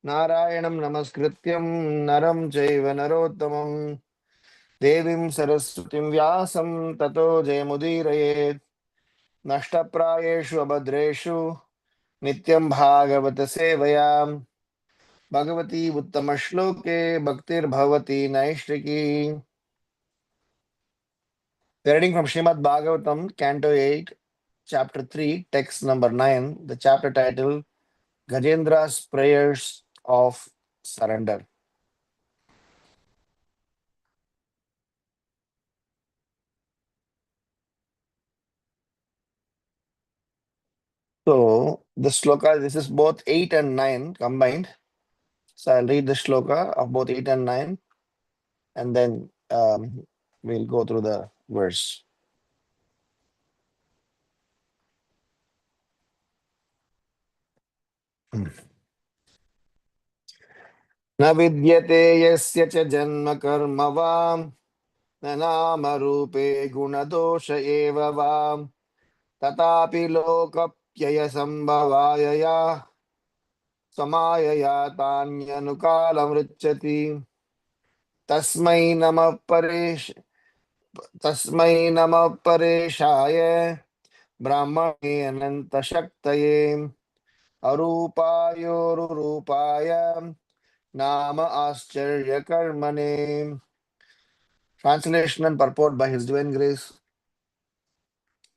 Narayanam namaskrityam naram chaiva narottamam devim saraswatim vyasam tato jayamudirayet nashtaprayeshu abhadreshu nityam bhagavata sevayam bhagavati uttamashloke bhaktir bhavati naishriki. We are reading from Srimad Bhagavatam, Canto 8, Chapter 3, Text number 9, the chapter title Gajendra's Prayers of Surrender. So the sloka, this is both 8 and 9 combined. So I'll read the shloka of both 8 and 9 and then we'll go through the verse. Na vidyate yasya cha janma karma vam na nama rupe gunadosha eva vam tatapi lokapyaya sambhavaya samayaya tanyanukalam richati tasmai nama paresh tasmai nama pareshaya brahmane ananta shaktaye arupayorupaya nama ascharya karmane. Translation and purport by His Divine Grace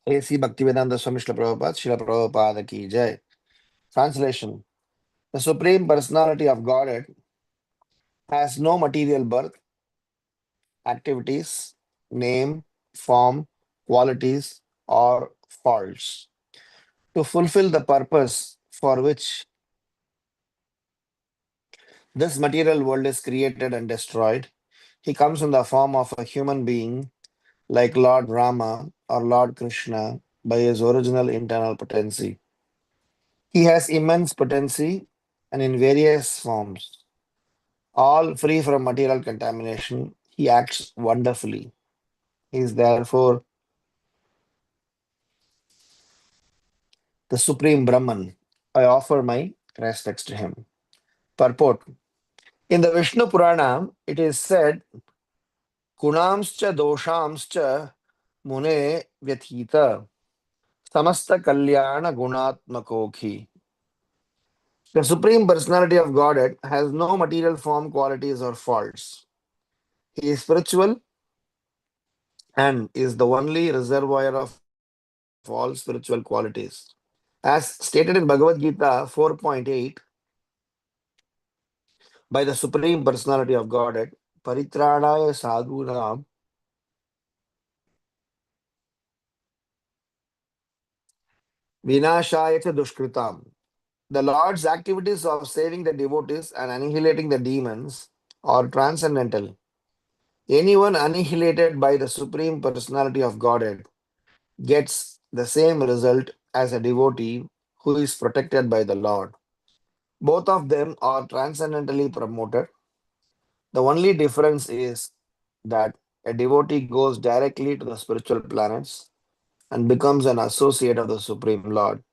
A.C. Bhaktivedanta Swami Srila Prabhupada, Srila Prabhupada Ki Jai. Translation. The Supreme Personality of Godhead has no material birth, activities, name, form, qualities, or faults. To fulfill the purpose for which this material world is created and destroyed, he comes in the form of a human being like Lord Rama or Lord Krishna by his original internal potency. He has immense potency and in various forms, all free from material contamination. He acts wonderfully. He is therefore the Supreme Brahman. I offer my respects to him. Purport. In the Vishnu Purana, it is said, Gunamscha doshamscha mune vyathita samasta kalyana gunatmakokhi. The Supreme Personality of Godhead has no material form, qualities, or faults. He is spiritual and is the only reservoir of all spiritual qualities. As stated in Bhagavad Gita 4.8, by the Supreme Personality of Godhead, Paritranaya Sadhunam Vinashaya cha Dushkritam. The Lord's activities of saving the devotees and annihilating the demons are transcendental. Anyone annihilated by the Supreme Personality of Godhead gets the same result as a devotee who is protected by the Lord. Both of them are transcendentally promoted. The only difference is that a devotee goes directly to the spiritual planets and becomes an associate of the Supreme Lord,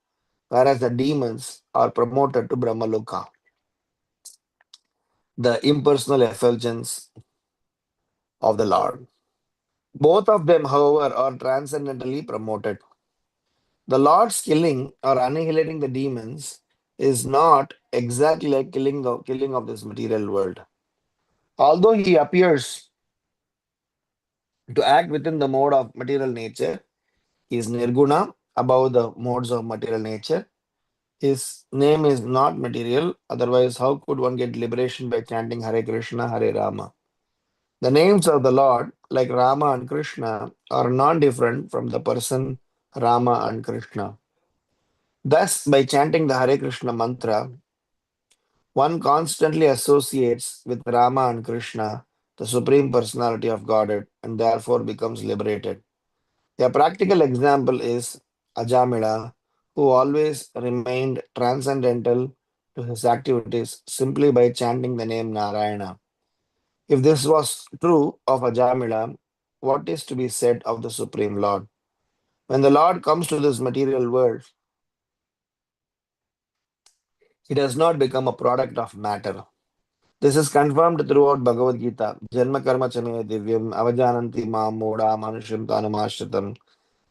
whereas the demons are promoted to Brahmaloka, the impersonal effulgence of the Lord. Both of them, however, are transcendently promoted. The Lord's killing or annihilating the demons is not exactly like killing of this material world. Although he appears to act within the mode of material nature, he is nirguna, above the modes of material nature. His name is not material, otherwise, how could one get liberation by chanting Hare Krishna, Hare Rama? The names of the Lord, like Rama and Krishna, are non different from the person Rama and Krishna. Thus, by chanting the Hare Krishna mantra, one constantly associates with Rama and Krishna, the Supreme Personality of Godhead, and therefore becomes liberated. A practical example is Ajamila, who always remained transcendental to his activities simply by chanting the name Narayana. If this was true of Ajamila, what is to be said of the Supreme Lord? When the Lord comes to this material world, He does not become a product of matter. This is confirmed throughout Bhagavad Gita. Janma karma chame divyam avajananti mam moda manusham tanumashritam.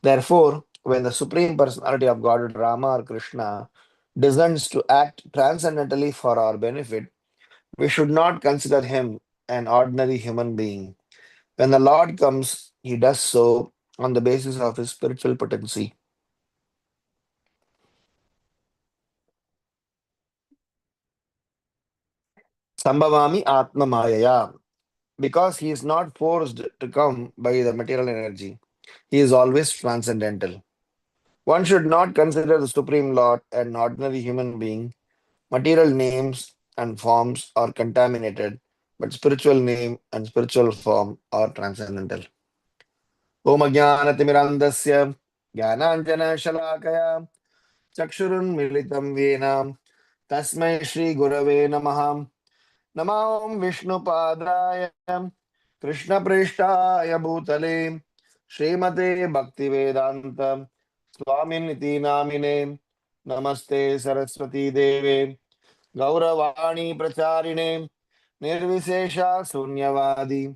Therefore, when the Supreme Personality of Godhead Rama or Krishna descends to act transcendently for our benefit, we should not consider him an ordinary human being. When the Lord comes, he does so on the basis of his spiritual potency. Sambhavami Atma Mayaya. Because he is not forced to come by the material energy, he is always transcendental. One should not consider the Supreme Lord an ordinary human being. Material names and forms are contaminated, but spiritual name and spiritual form are transcendental. Om Jnanatimirandasya Jnananjana Shalakaya Chakshurunmilitam Vena Tasmai Shri Gurave Namaha Namam Vishnu Padaya Krishna Prishtaya Bhutale Srimate Bhaktivedanta Swaminiti Namine Namaste Saraswati Deve Gauravani Pracharine Nirvisesha Sunyavadi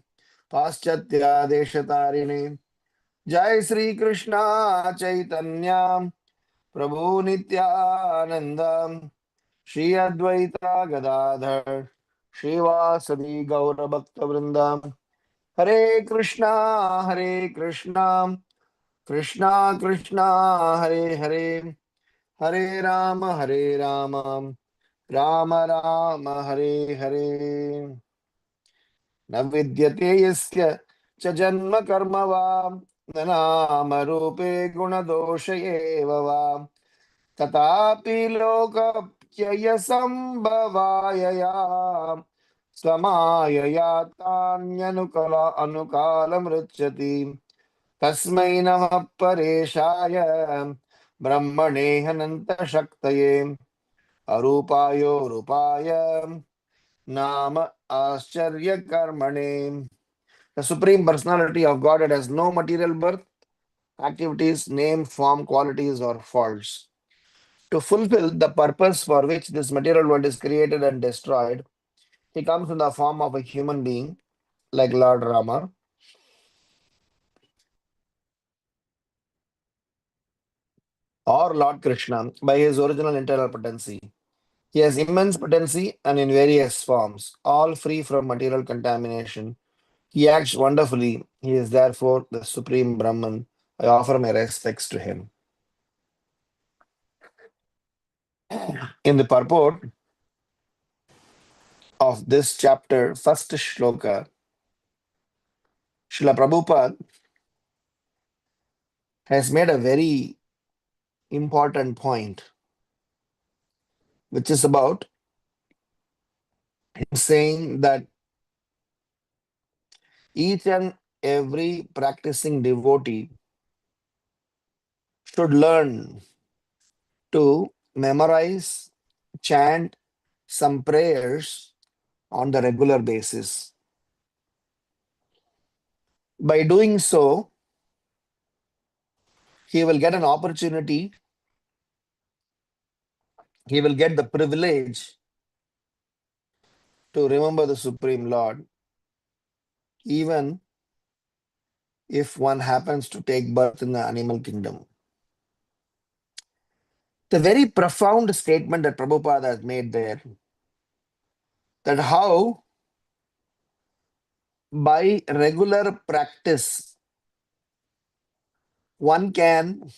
Paschatya Deshatarine Jai Sri Krishna Chaitanya Prabhu Nityananda Shri Advaita Gadadhar Shivasadi Gaura Bhakta Vrinda Hare Krishna Krishna Krishna Hare Hare Hare Rama Rama Rama Hare Hare Navidyate yasya cha janma karma va nama rupe guna dosha eva va tatapi lokapyaya sambhavaya samayaya tanyanukala anukala mrichyati tasmai namah pareshaya brahmane hananta shaktaye arupayo rupaya nama ascharya karmane. The Supreme Personality of Godhead has no material birth, activities, name, form, qualities, or faults. To fulfill the purpose for which this material world is created and destroyed, he comes in the form of a human being like Lord Rama or Lord Krishna by his original internal potency. He has immense potency and in various forms, all free from material contamination. He acts wonderfully. He is therefore the Supreme Brahman. I offer my respects to him. In the purport of this chapter, first shloka, Srila Prabhupada has made a very important point, which is about him saying that each and every practicing devotee should learn to memorize, chant some prayers on the regular basis. By doing so, he will get an opportunity, he will get the privilege to remember the Supreme Lord, even if one happens to take birth in the animal kingdom. The very profound statement that Prabhupada has made there, that how by regular practice one can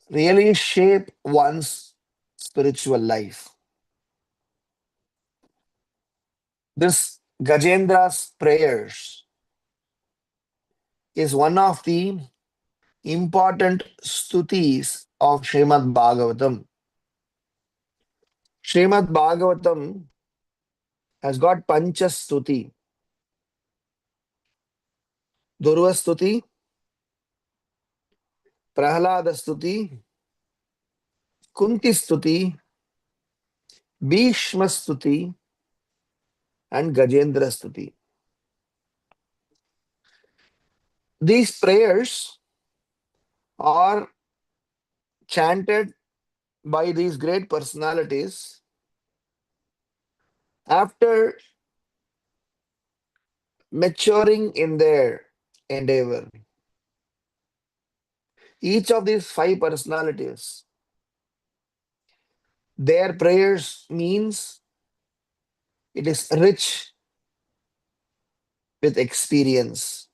really shape one's spiritual life. This Gajendra's prayers is one of the important stutis of Srimad Bhagavatam. Srimad Bhagavatam has got Pancha Stuti, Durva Stuti, Prahlada Stuti, Kunti Stuti, Bhishma Stuti, and Gajendra Stuti. These prayers are chanted by these great personalities after maturing in their endeavor. Each of these five personalities, their prayers means it is rich with experience,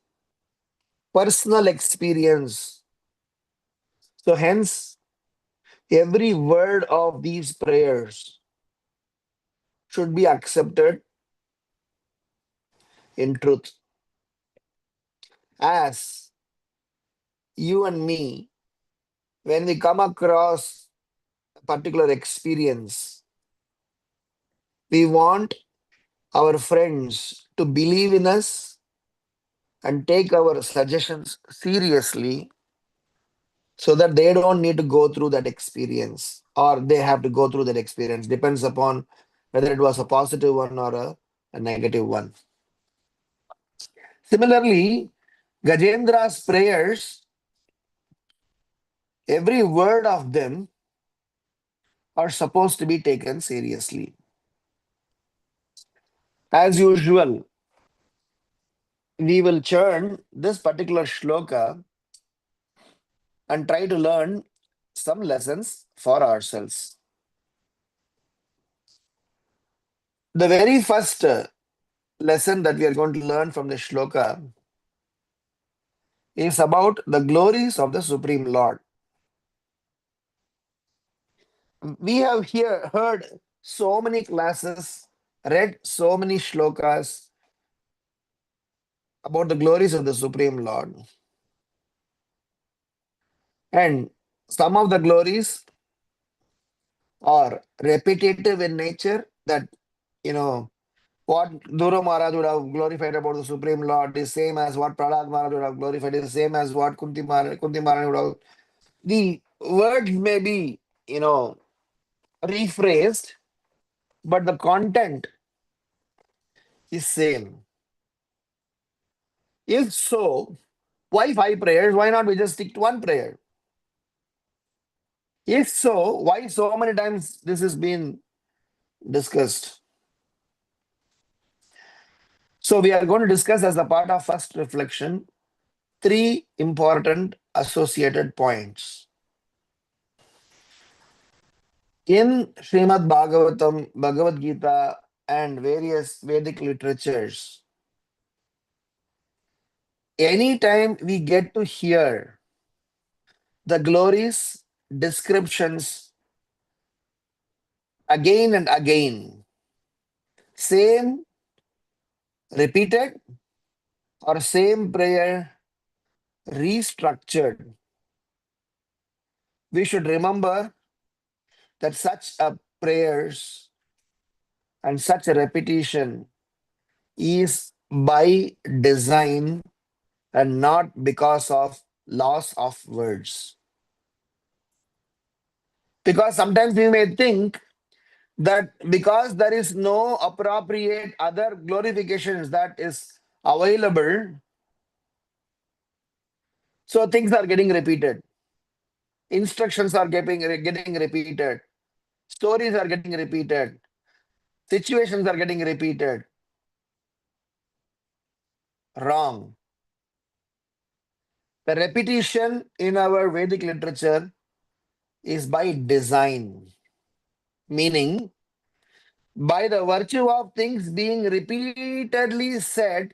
personal experience. So, hence, every word of these prayers should be accepted in truth. As you and me, when we come across a particular experience, we want our friends to believe in us and take our suggestions seriously so that they don't need to go through that experience or they have to go through that experience. Depends upon whether it was a positive one or a negative one. Similarly, Gajendra's prayers, every word of them are supposed to be taken seriously. As usual, we will churn this particular shloka and try to learn some lessons for ourselves. The very first lesson that we are going to learn from the shloka is about the glories of the Supreme Lord. We have here heard so many classes, read so many shlokas about the glories of the Supreme Lord. And some of the glories are repetitive in nature, that, what Dhruva Maharaj would have glorified about the Supreme Lord is same as what Prahlad Maharaj would have glorified, is the same as what Kunti Maharaj would have. The words may be, rephrased, but the content is same. If so, why five prayers? Why not we just stick to one prayer? If so, why so many times this has been discussed? So we are going to discuss as a part of first reflection three important associated points. In Srimad Bhagavatam, Bhagavad Gita, and various Vedic literatures, anytime we get to hear the glories, descriptions again and again, same repeated or same prayer restructured, we should remember that such a prayers and such a repetition is by design and not because of loss of words. Because sometimes we may think that because there is no appropriate other glorifications that is available, so things are getting repeated. Instructions are getting repeated. Stories are getting repeated. Situations are getting repeated. Wrong. The repetition in our Vedic literature is by design, meaning by the virtue of things being repeatedly said,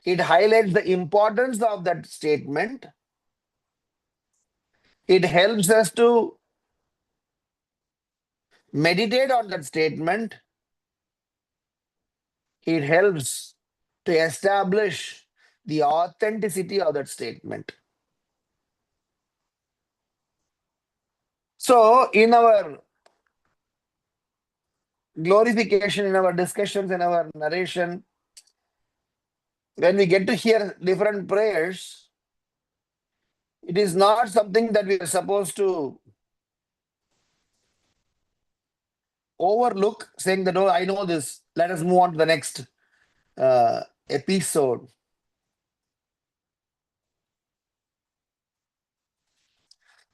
it highlights the importance of that statement. It helps us to meditate on that statement. It helps to establish the authenticity of that statement. So, in our glorification, in our discussions, in our narration, when we get to hear different prayers, it is not something that we are supposed to overlook, saying that, oh, I know this, let us move on to the next episode.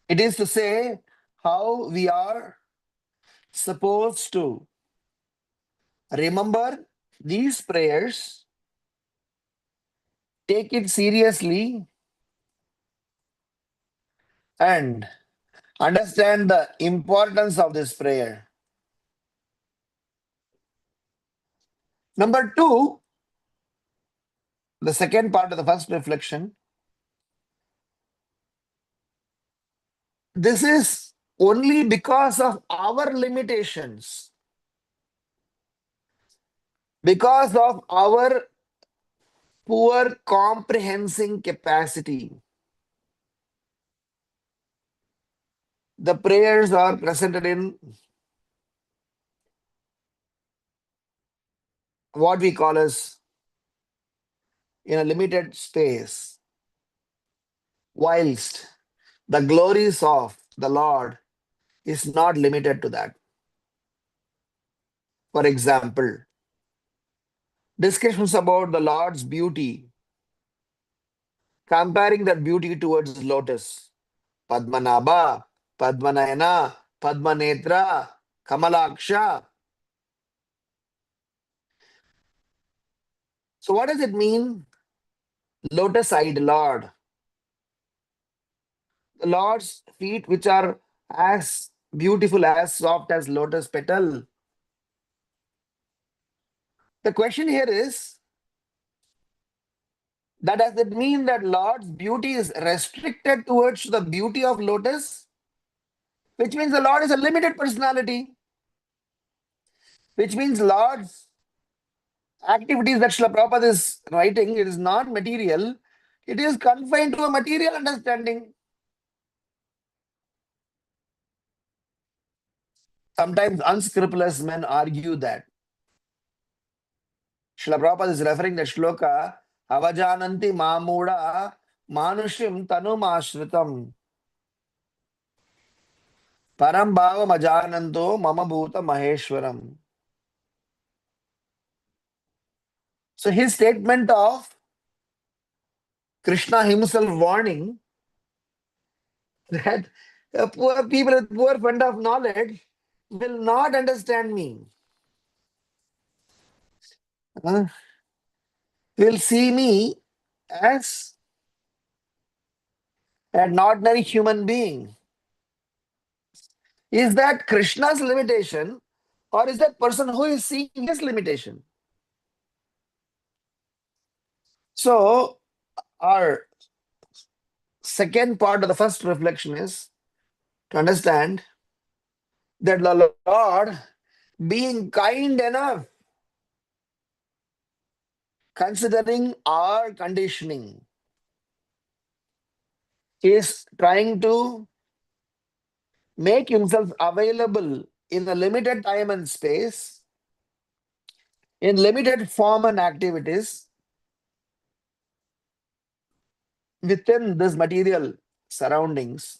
It is to say how we are supposed to remember these prayers, take it seriously, and understand the importance of this prayer. Number two, the second part of the first reflection, this is only because of our limitations, because of our poor comprehending capacity. The prayers are presented in what we call as in a limited space, whilst the glories of the Lord is not limited to that. For example, discussions about the Lord's beauty, comparing that beauty towards lotus, Padmanabha, Padmanayana, Padmanetra, Kamalaksha. So what does it mean? Lotus-eyed Lord. The Lord's feet, which are as beautiful, as soft as lotus petal. The question here is, that does it mean that Lord's beauty is restricted towards the beauty of lotus? Which means the Lord is a limited personality. Which means Lord's activities that Srila Prabhupada is writing, it is not material. It is confined to a material understanding. Sometimes unscrupulous men argue that. Srila Prabhupada is referring that shloka, Avajananti Mamuda Manushim Tanum Ashritam Param Bhava Majananto Mama Bhuta Maheshwaram. So his statement of Krishna himself warning that poor people with poor fund of knowledge will not understand me. Will see me as an ordinary human being. Is that Krishna's limitation, or is that person who is seeing his limitation? So our second part of the first reflection is to understand that the Lord, being kind enough, considering our conditioning, is trying to make himself available in a limited time and space, in limited form and activities within this material surroundings.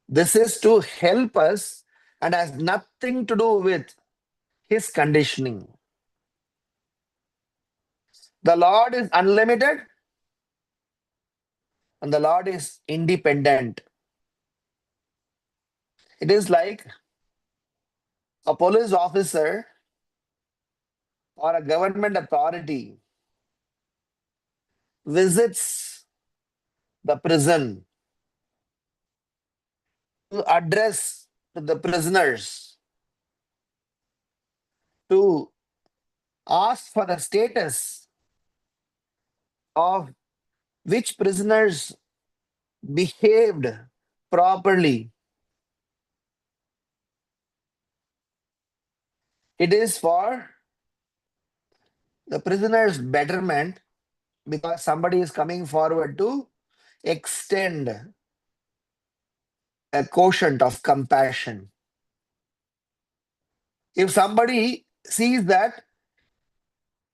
This is to help us and has nothing to do with his conditioning. The Lord is unlimited and the Lord is independent. It is like a police officer or a government authority visits the prison to address the prisoners, to ask for the status of which prisoners behaved properly. It is for the prisoner's betterment because somebody is coming forward to extend a quotient of compassion. If somebody sees that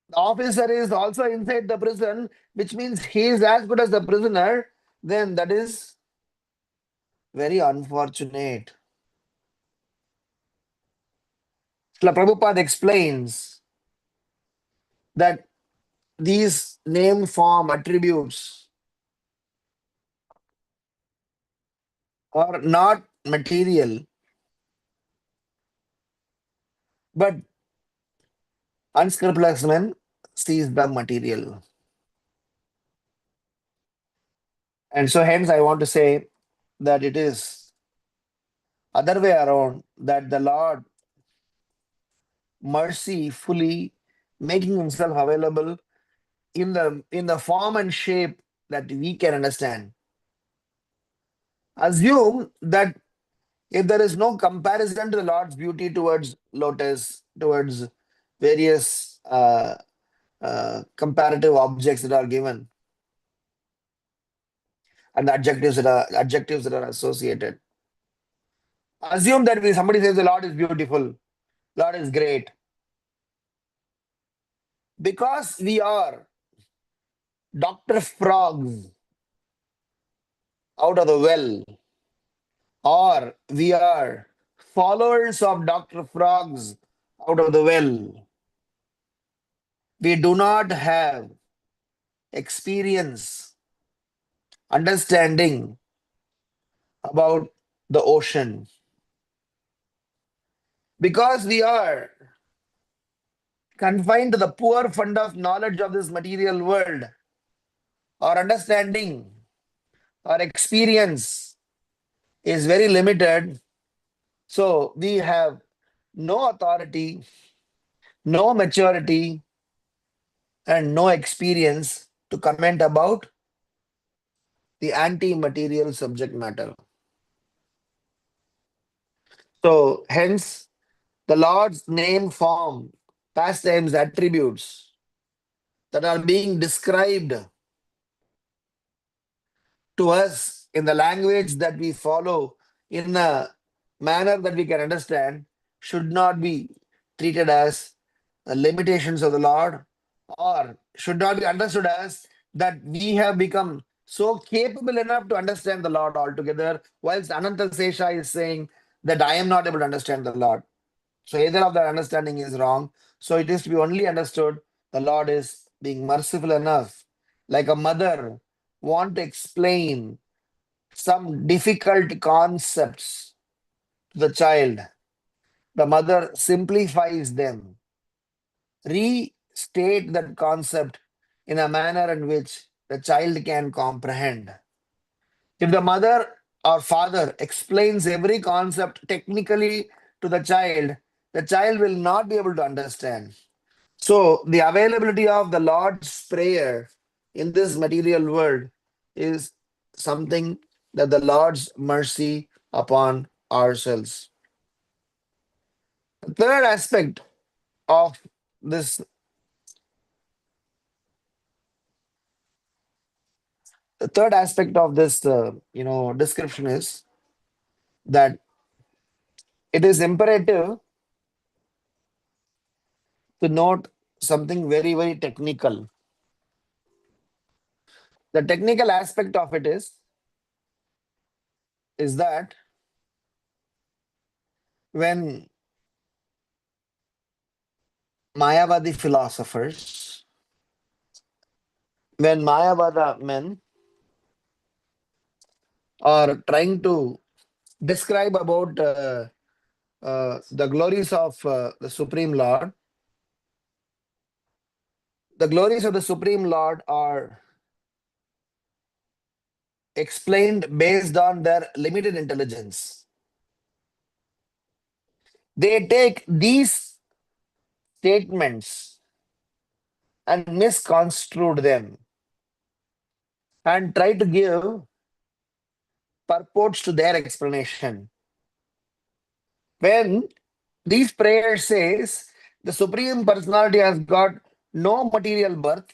the officer is also inside the prison, which means he is as good as the prisoner, then that is very unfortunate. Srila Prabhupada explains that these name, form, attributes or not material, but unscrupulous men sees the material. And so hence I want to say that it is other way around, that the Lord mercy fully making himself available in the form and shape that we can understand. Assume that if there is no comparison to the Lord's beauty towards lotus, towards various comparative objects that are given, and the adjectives that are associated. Assume that when somebody says the Lord is beautiful, Lord is great, because we are Dr. Frogs out of the well, or we are followers of Dr. Frogs out of the well. We do not have experience, understanding about the ocean. Because we are confined to the poor fund of knowledge of this material world, our understanding, our experience is very limited. So we have no authority, no maturity, and no experience to comment about the anti-material subject matter. So hence the Lord's name, form, pastimes, attributes that are being described to us in the language that we follow, in a manner that we can understand, should not be treated as the limitations of the Lord, or should not be understood as that we have become so capable enough to understand the Lord altogether, whilst Ananta Sesha is saying that I am not able to understand the Lord. So either of that understanding is wrong. So it is to be only understood the Lord is being merciful enough, like a mother want to explain some difficult concepts to the child. The mother simplifies them, restate that concept in a manner in which the child can comprehend. If the mother or father explains every concept technically to the child will not be able to understand. So, the availability of the Lord's Prayer in this material world is something that the Lord's mercy upon ourselves. The third aspect of this, the third aspect of this, description is that it is imperative to note something very, very technical. The technical aspect of it is that when Mayavadi philosophers, when Mayavada men are trying to describe about the glories of the Supreme Lord, the glories of the Supreme Lord are explained based on their limited intelligence. They take these statements and misconstrued them and try to give purports to their explanation. When these prayers says the Supreme Personality has got no material birth,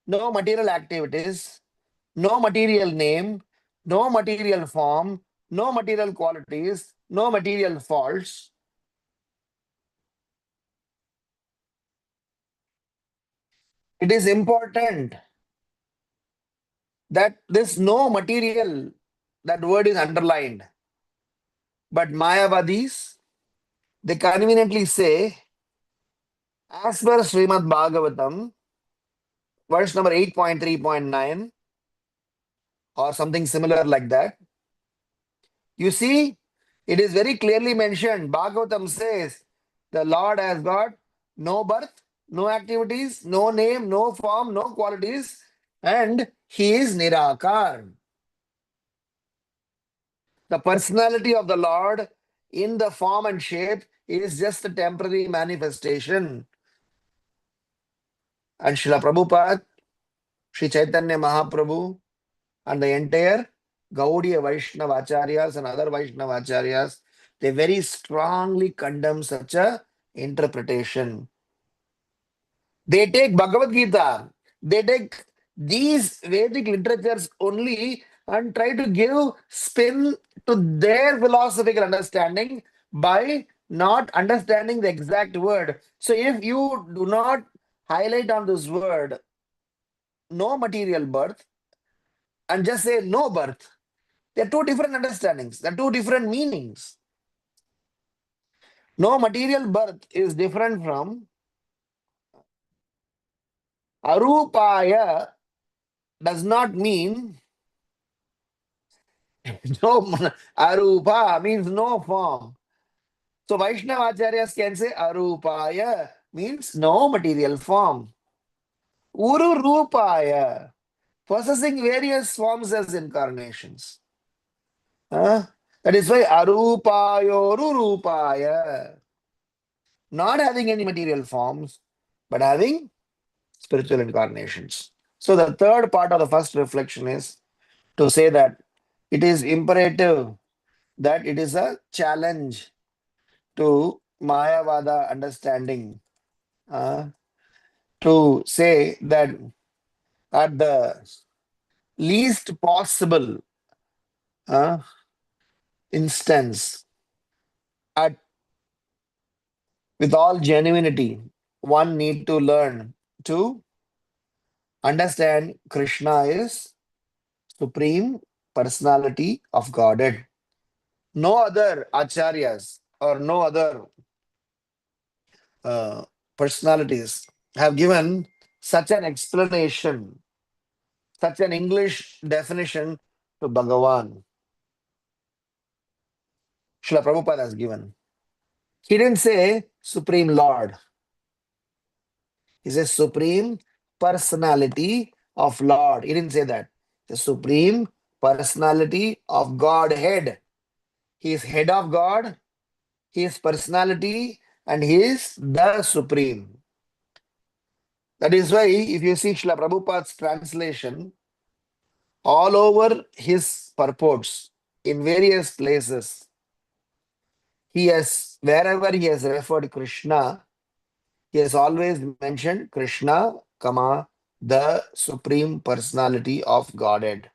no material activities, no material name, no material form, no material qualities, no material faults. It is important that this no material, that word is underlined. But Mayavadis, they conveniently say, as per Srimad Bhagavatam, verse number 8.3.9, or something similar like that, You see, it is very clearly mentioned. Bhagavatam says the Lord has got no birth, no activities, no name, no form, no qualities, and he is Nirakar. The personality of the Lord in the form and shape is just a temporary manifestation. And Srila Prabhupada, Sri Chaitanya Mahaprabhu, and the entire Gaudiya Vaishnava Acharyas and other Vaishnava Acharyas, they very strongly condemn such a interpretation. They take Bhagavad Gita, they take these Vedic literatures only and try to give spin to their philosophical understanding by not understanding the exact word. So if you do not highlight on this word, no material birth, and just say no birth, they're two different understandings, they're two different meanings. No material birth is different from arupaya, does not mean no. Arupa means no form. So Vaishnava Acharyas can say arupaya means no material form. Uru rupaya, possessing various forms as incarnations. Huh? That is why arupayo rupaya, not having any material forms, but having spiritual incarnations. So the third part of the first reflection is to say that it is imperative that it is a challenge to Mayavada understanding to say that at the least possible uh, instance, at with all genuinity, one need to learn to understand Krishna is supreme personality of Godhead. No other acharyas or no other uh, personalities have given such an explanation, such an English definition to Bhagavan. Srila Prabhupada has given. He didn't say Supreme Lord. He says Supreme Personality of Lord. He didn't say that. The Supreme Personality of Godhead. He is head of God, he is personality, and he is the Supreme. That is why, if you see Srila Prabhupada's translation, all over his purports, in various places, he has, wherever he has referred Krishna, he has always mentioned Krishna, comma, the Supreme Personality of Godhead.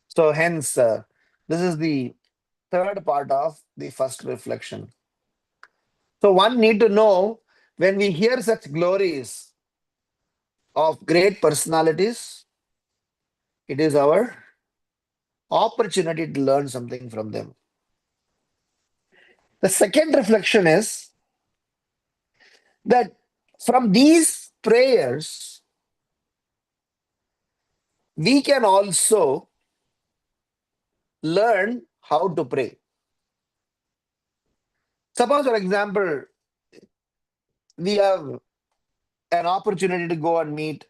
So hence, this is the third part of the first reflection. So one need to know, when we hear such glories of great personalities, it is our opportunity to learn something from them. The second reflection is that from these prayers, we can also learn how to pray. Suppose, for example, we have an opportunity to go and meet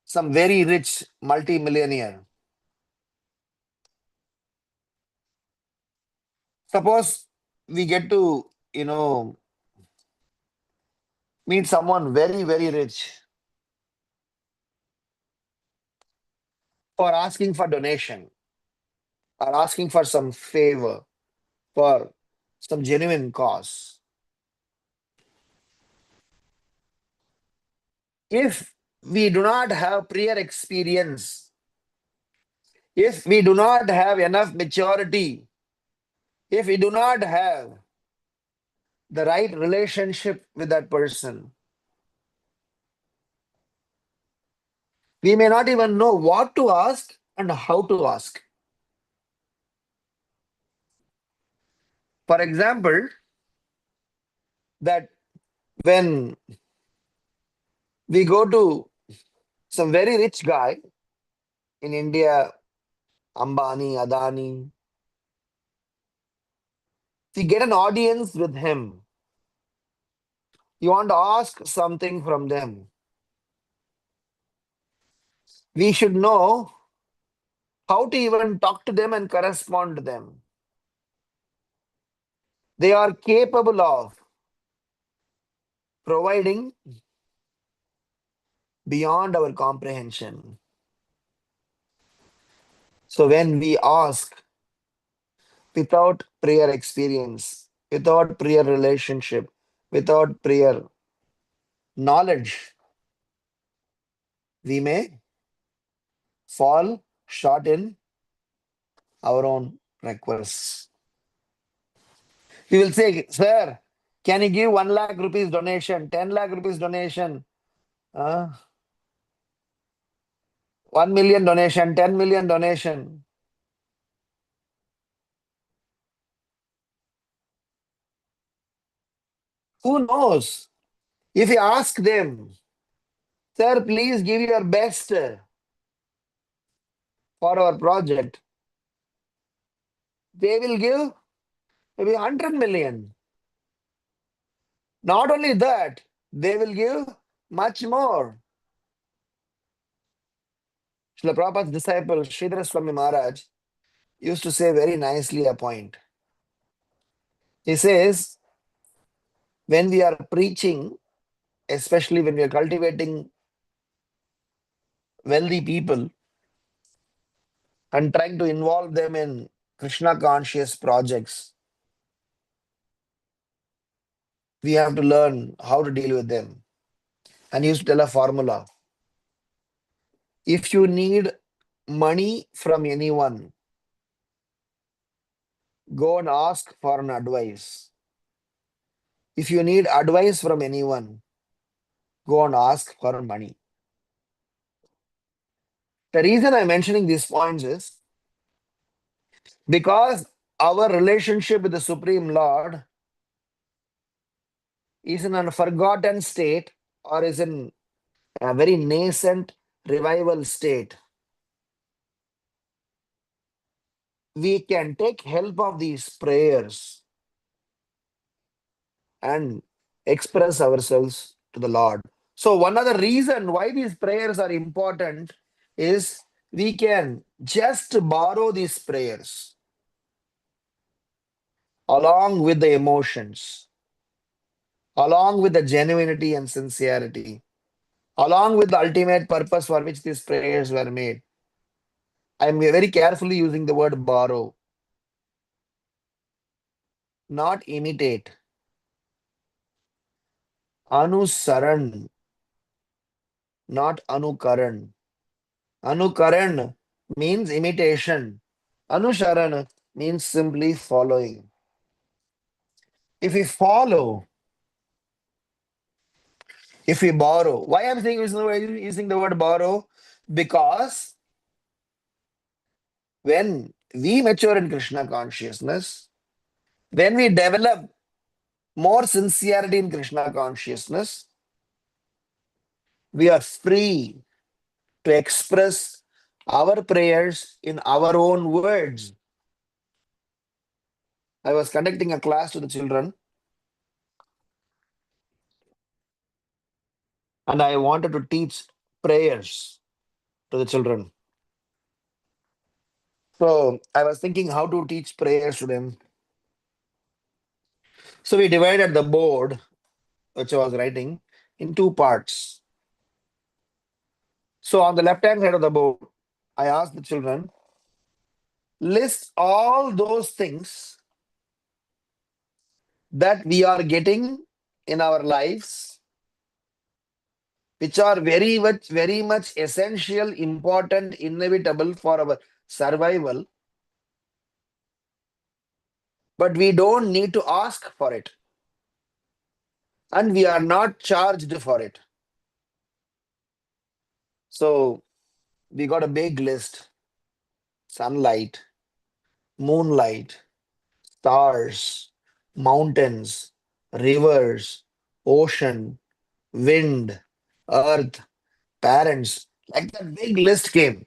some very rich multimillionaire. Suppose we get to, meet someone very, very rich for asking for donation or asking for some favor for some genuine cause. If we do not have prior experience, if we do not have enough maturity, if we do not have the right relationship with that person, we may not even know what to ask and how to ask. For example, that when we go to some very rich guy in India Ambani, Adani. We get an audience with him. You want to ask something from them. We should know how to even talk to them and correspond to them. They are capable of providing beyond our comprehension. So when we ask without prayer experience, without prayer relationship, without prayer knowledge, we may fall short in our own requests. We will say, sir, can you give 1 lakh rupees donation, 10 lakh rupees donation, 1 million donation, 10 million donation? Who knows? If you ask them, sir, please give your best for our project, they will give maybe 100 million. Not only that, they will give much more. Srila Prabhupada's disciple, Sridhar Swami Maharaj, used to say very nicely a point. He says, when we are preaching, especially when we are cultivating wealthy people and trying to involve them in Krishna conscious projects, we have to learn how to deal with them. And he used to tell a formula. If you need money from anyone, go and ask for an advice. If you need advice from anyone, go and ask for money. The reason I'm mentioning these points is because our relationship with the Supreme Lord is in a forgotten state or is in a very nascent revival state. We can take help of these prayers and express ourselves to the Lord. So, one other reason why these prayers are important is we can just borrow these prayers along with the emotions, along with the genuinity and sincerity, along with the ultimate purpose for which these prayers were made. I'm very carefully using the word borrow, not imitate. Anusaran, not anukaran. Anukaran means imitation. Anusharan means simply following. If we follow, if we borrow, why I'm saying using the word borrow? Because when we mature in Krishna consciousness, when we develop more sincerity in Krishna consciousness, we are free to express our prayers in our own words. I was conducting a class to the children and I wanted to teach prayers to the children. So I was thinking how to teach prayers to them. So we divided the board, which I was writing, in two parts. So on the left-hand side of the board, I asked the children, list all those things that we are getting in our lives, which are very much essential, important, inevitable for our survival, but we don't need to ask for it. And we are not charged for it. So we got a big list: sunlight, moonlight, stars, mountains, rivers, ocean, wind, earth, parents. Like that big list came.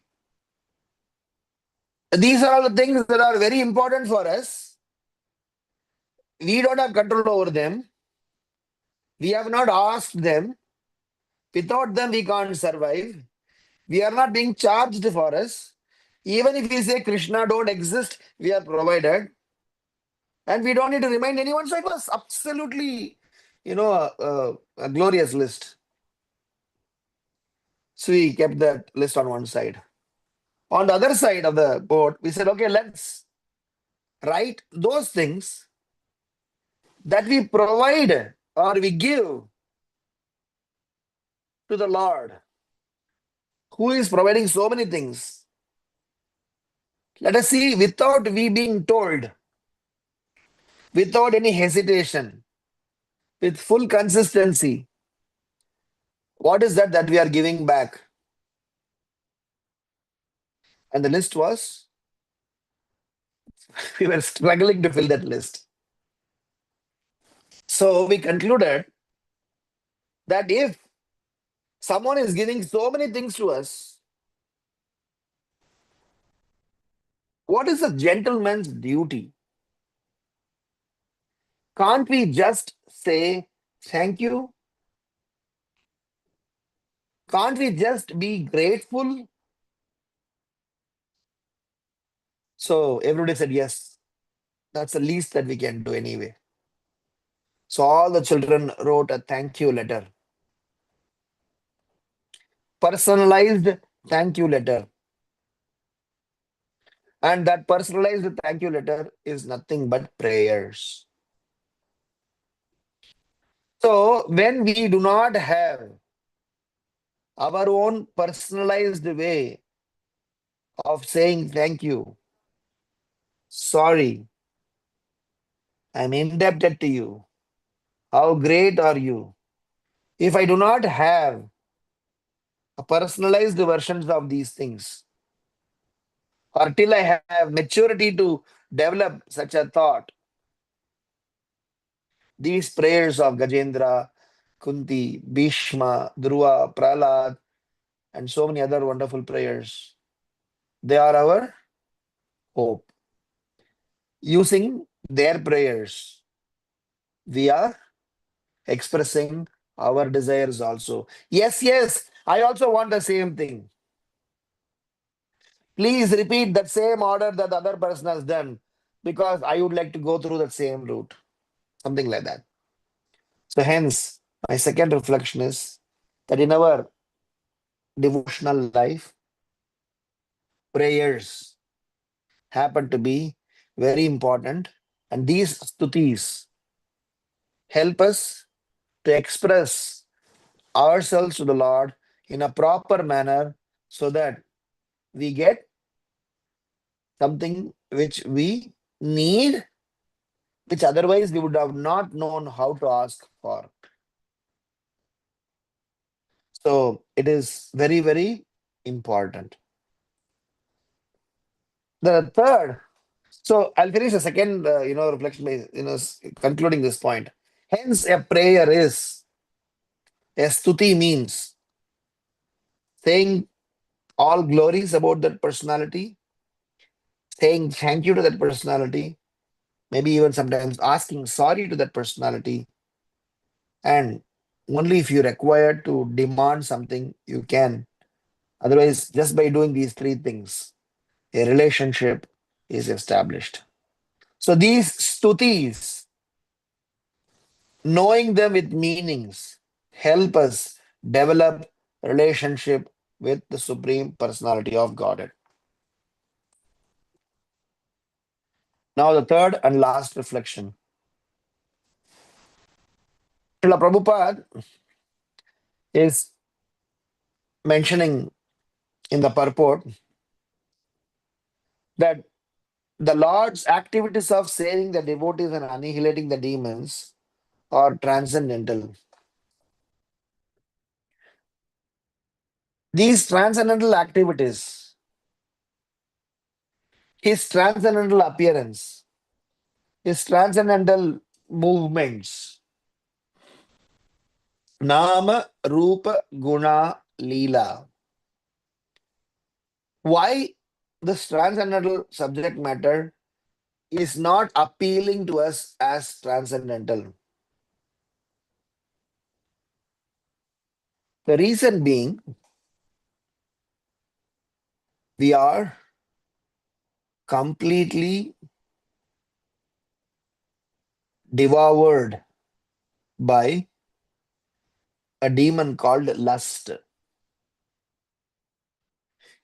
These are all the things that are very important for us. We don't have control over them. We have not asked them. Without them, we can't survive. We are not being charged for us. Even if we say Krishna don't exist, we are provided. And we don't need to remind anyone. So it was absolutely, a glorious list. So we kept that list on one side. On the other side of the board, we said, okay, let's write those things that we provide or we give to the Lord, who is providing so many things. Let us see, without we being told, without any hesitation, with full consistency, what is that we are giving back? And the list was, we were struggling to fill that list. So we concluded that if someone is giving so many things to us, what is a gentleman's duty? Can't we just say thank you? Can't we just be grateful? So everybody said yes. That's the least that we can do anyway. So all the children wrote a thank you letter. Personalized thank you letter. And that personalized thank you letter is nothing but prayers. So when we do not have our own personalized way of saying thank you, sorry, I'm indebted to you. How great are you? If I do not have a personalized versions of these things, or till I have maturity to develop such a thought, these prayers of Gajendra, Kunti, Bhishma, Dhruva, Prahlad, and so many other wonderful prayers, they are our hope. Using their prayers, we are expressing our desires also. Yes, yes, I also want the same thing. Please repeat that same order that the other person has done because I would like to go through that same route. Something like that. So, hence, my second reflection is that in our devotional life, prayers happen to be very important, and these stutis help us to express ourselves to the Lord in a proper manner so that we get something which we need, which otherwise we would have not known how to ask for. So it is very, very important. The third, so I'll finish the second, reflection by, concluding this point. Hence, a prayer is, a stuti means saying all glories about that personality, saying thank you to that personality, maybe even sometimes asking sorry to that personality, and only if you require to demand something, you can. Otherwise, just by doing these three things, a relationship is established. So these stutis, knowing them with meanings, help us develop relationship with the Supreme Personality of Godhead. Now the third and last reflection. Srila Prabhupada is mentioning in the purport that the Lord's activities of saving the devotees and annihilating the demons are transcendental. These transcendental activities, his transcendental appearance, his transcendental movements, Nama, Rupa, Guna, Leela. Why this transcendental subject matter is not appealing to us as transcendental. The reason being, we are completely devoured by a demon called lust.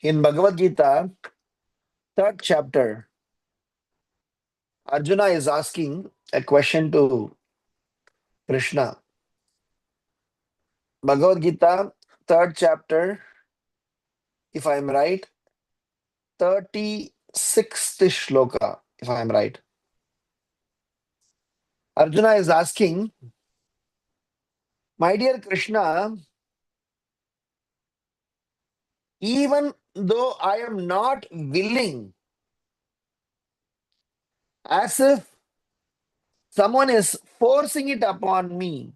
In Bhagavad Gita, third chapter, Arjuna is asking a question to Krishna. Bhagavad Gita, third chapter, if I am right, 36th shloka, if I am right. Arjuna is asking, my dear Krishna, even though I am not willing, as if someone is forcing it upon me,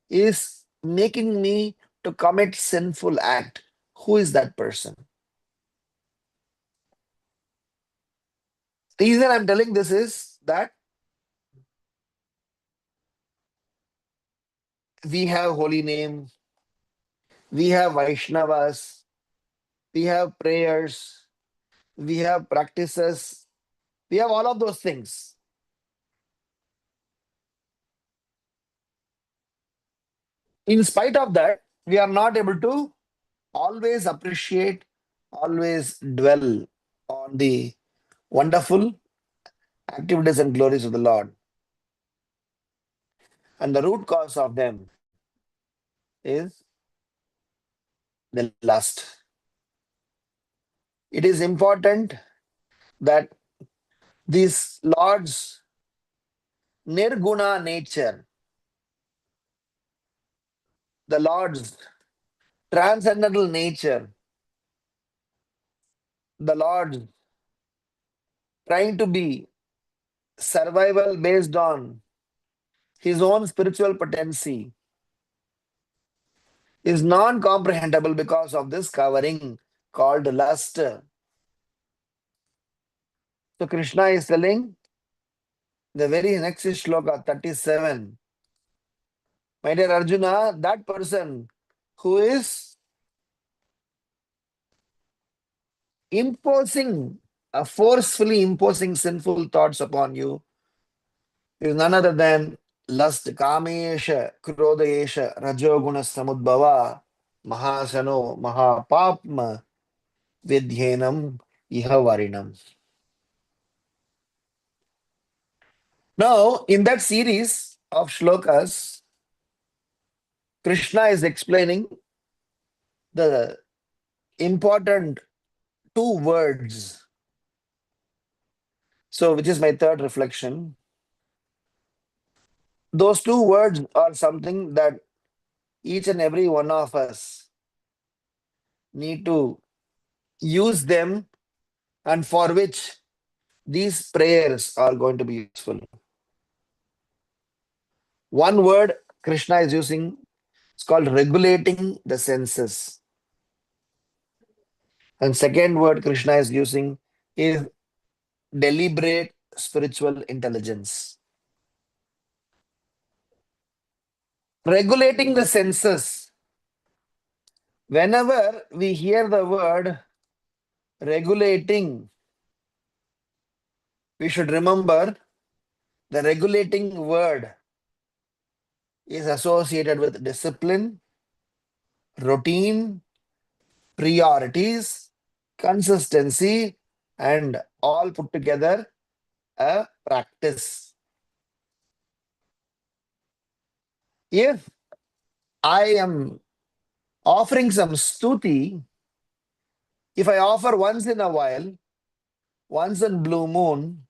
is making me to commit sinful act. Who is that person? The reason I'm telling this is that we have holy name, we have Vaishnavas, we have prayers, we have practices, we have all of those things. In spite of that, we are not able to always appreciate, always dwell on the wonderful activities and glories of the Lord. And the root cause of them is the lust. It is important that this Lord's nirguna nature, the Lord's transcendental nature, the Lord trying to be survival based on his own spiritual potency is non-comprehensible because of this covering called lust. So Krishna is telling the very next shloka 37. My dear Arjuna, that person who is forcefully imposing sinful thoughts upon you is none other than lust, kamesha, krodesha, rajoguna samudbhava, mahasano, mahapapma, vidyenam, ihavarinam. Now, in that series of shlokas, Krishna is explaining the important two words. So, which is my third reflection. Those two words are something that each and every one of us need to use them, and for which these prayers are going to be useful. One word Krishna is using, it's called regulating the senses. And second word Krishna is using is deliberate spiritual intelligence. Regulating the senses. Whenever we hear the word regulating, we should remember the regulating word is associated with discipline, routine, priorities, consistency, and all put together a practice. If I am offering some stuti, if I offer once in a while, once in blue moon,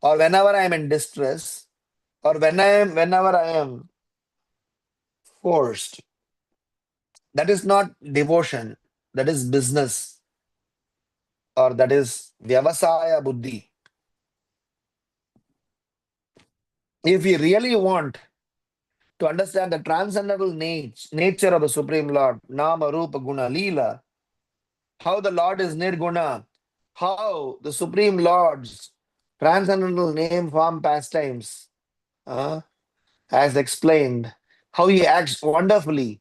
or whenever I am in distress, or whenever I am forced, that is not devotion, that is business, or that is vyavasaya buddhi. If we really want to understand the transcendental nature of the Supreme Lord, Nama, Rupa, Guna, Leela, how the Lord is Nirguna, how the Supreme Lord's transcendental name, form, pastimes has explained how he acts wonderfully,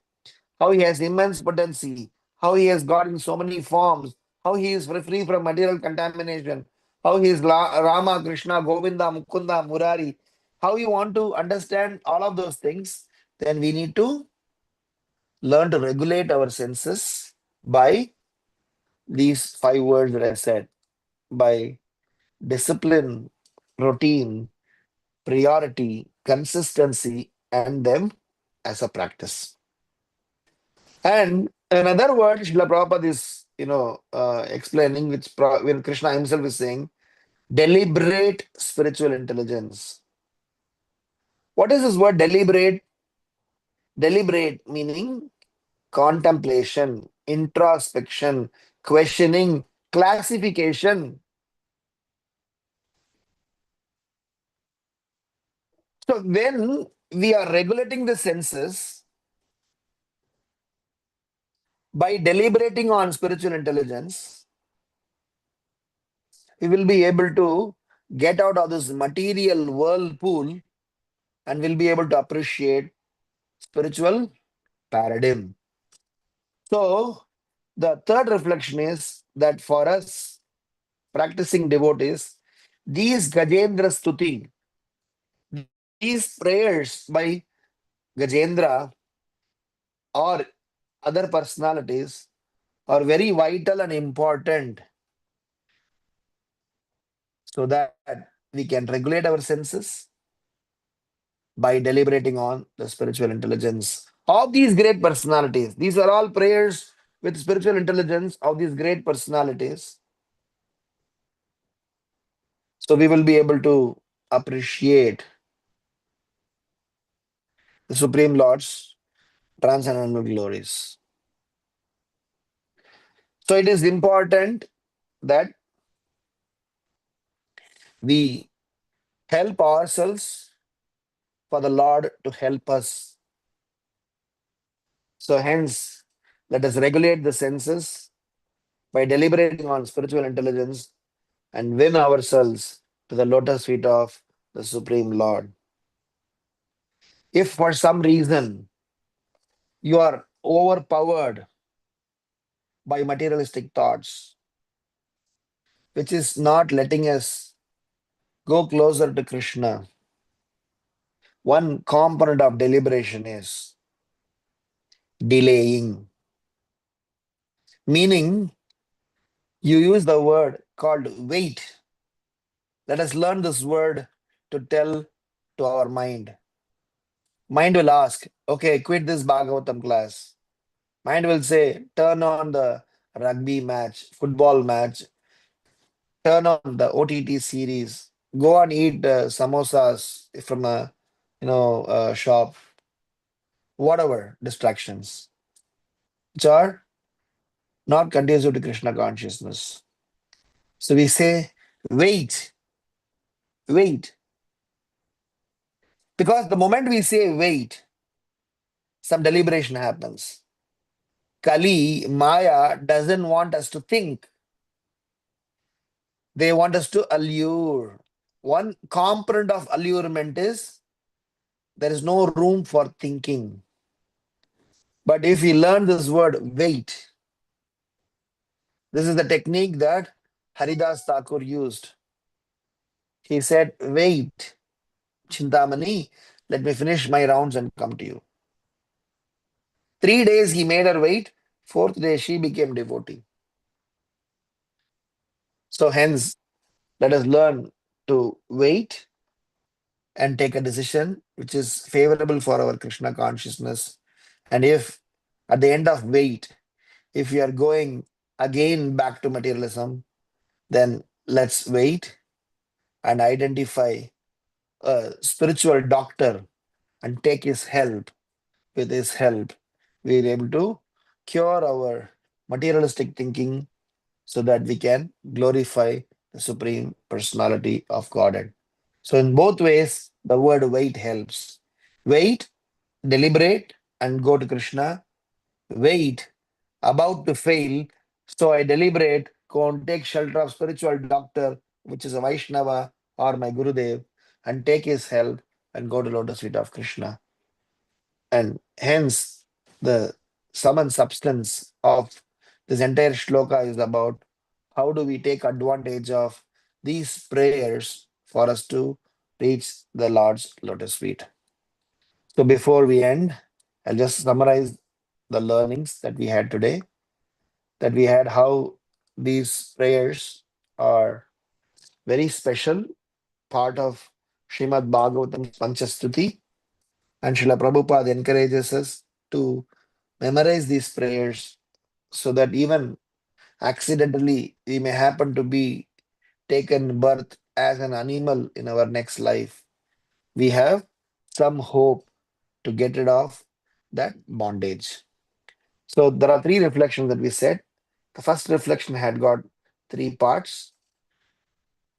how he has immense potency, how he has got in so many forms, how he is free from material contamination, how he is Rama, Krishna, Govinda, Mukunda, Murari. How you want to understand all of those things, then we need to learn to regulate our senses by these 5 words that I said, by discipline, routine, priority, consistency, and them as a practice. And another word Srila Prabhupada is, explaining, which when Krishna himself is saying, deliberate spiritual intelligence. What is this word deliberate? Deliberate meaning contemplation, introspection, questioning, classification. So when we are regulating the senses by deliberating on spiritual intelligence, we will be able to get out of this material whirlpool and will be able to appreciate spiritual paradigm. So the third reflection is that for us practicing devotees, these Gajendra Stuti, these prayers by Gajendra or other personalities are very vital and important so that we can regulate our senses by deliberating on the spiritual intelligence of these great personalities. These are all prayers with spiritual intelligence of these great personalities. So we will be able to appreciate the Supreme Lord's transcendental glories. So it is important that we help ourselves for the Lord to help us. So hence, let us regulate the senses by deliberating on spiritual intelligence and win ourselves to the lotus feet of the Supreme Lord. If for some reason you are overpowered by materialistic thoughts, which is not letting us go closer to Krishna, one component of deliberation is delaying, meaning you use the word called wait. Let us learn this word to tell to our mind. Mind will ask, okay, quit this Bhagavatam class. Mind will say, turn on the rugby match, football match, turn on the OTT series, go and eat samosas from a shop, whatever distractions, which are not conducive to Krishna consciousness. So we say, wait, wait. Because the moment we say wait, some deliberation happens. Kali, Maya doesn't want us to think. They want us to allure. One component of allurement is there is no room for thinking. But if we learn this word wait, this is the technique that Haridas Thakur used. He said, wait, Chintamani, let me finish my rounds and come to you. 3 days he made her wait. 4th day she became devotee. So hence, let us learn to wait and take a decision which is favorable for our Krishna consciousness. And if at the end of wait, if we are going again back to materialism, then let's wait and identify a spiritual doctor and take his help. With his help, we are able to cure our materialistic thinking so that we can glorify the Supreme Personality of Godhead. So, in both ways, the word wait helps. Wait, deliberate, and go to Krishna. Wait, about to fail, So I deliberate, go and take shelter of spiritual doctor, which is a Vaishnava or my Gurudev, and take his help and go to lotus feet of Krishna. And hence the sum and substance of this entire shloka is about how do we take advantage of these prayers for us to reach the Lord's lotus feet. So before we end, I'll just summarize the learnings that we had today. That we had how these prayers are very special part of Srimad Bhagavatam's Panchastuti, and Srila Prabhupada encourages us to memorize these prayers so that even accidentally we may happen to be taken birth as an animal in our next life. We have some hope to get rid of that bondage. So there are three reflections that we said. The first reflection had got three parts.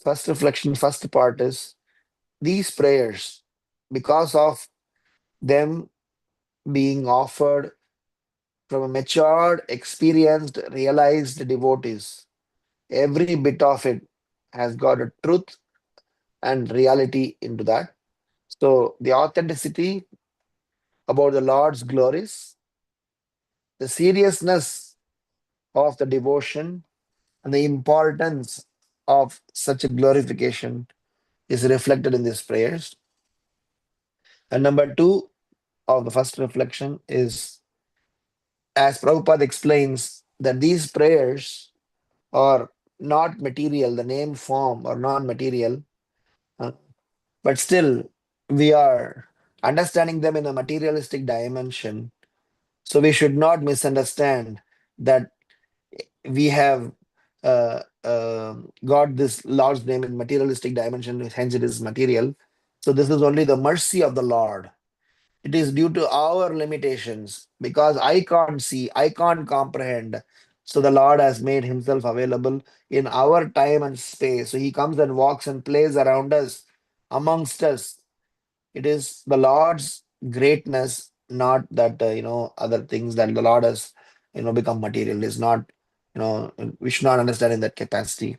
First reflection, first part is these prayers, because of them being offered from a matured, experienced, realized devotees, every bit of it has got a truth and reality into that. So the authenticity about the Lord's glories, the seriousness of the devotion, and the importance of such a glorification is reflected in these prayers. And number two of the first reflection is, as Prabhupada explains, that these prayers are not material, the name form or non-material, uh, but still we are understanding them in a materialistic dimension. So we should not misunderstand that we have got this Lord's name in materialistic dimension, hence it is material. So this is only the mercy of the Lord. It is due to our limitations because I can't see, I can't comprehend. So the Lord has made himself available in our time and space. So he comes and walks and plays around us, amongst us. It is the Lord's greatness, not that other things that the Lord has become material. Is not, we should not understand in that capacity.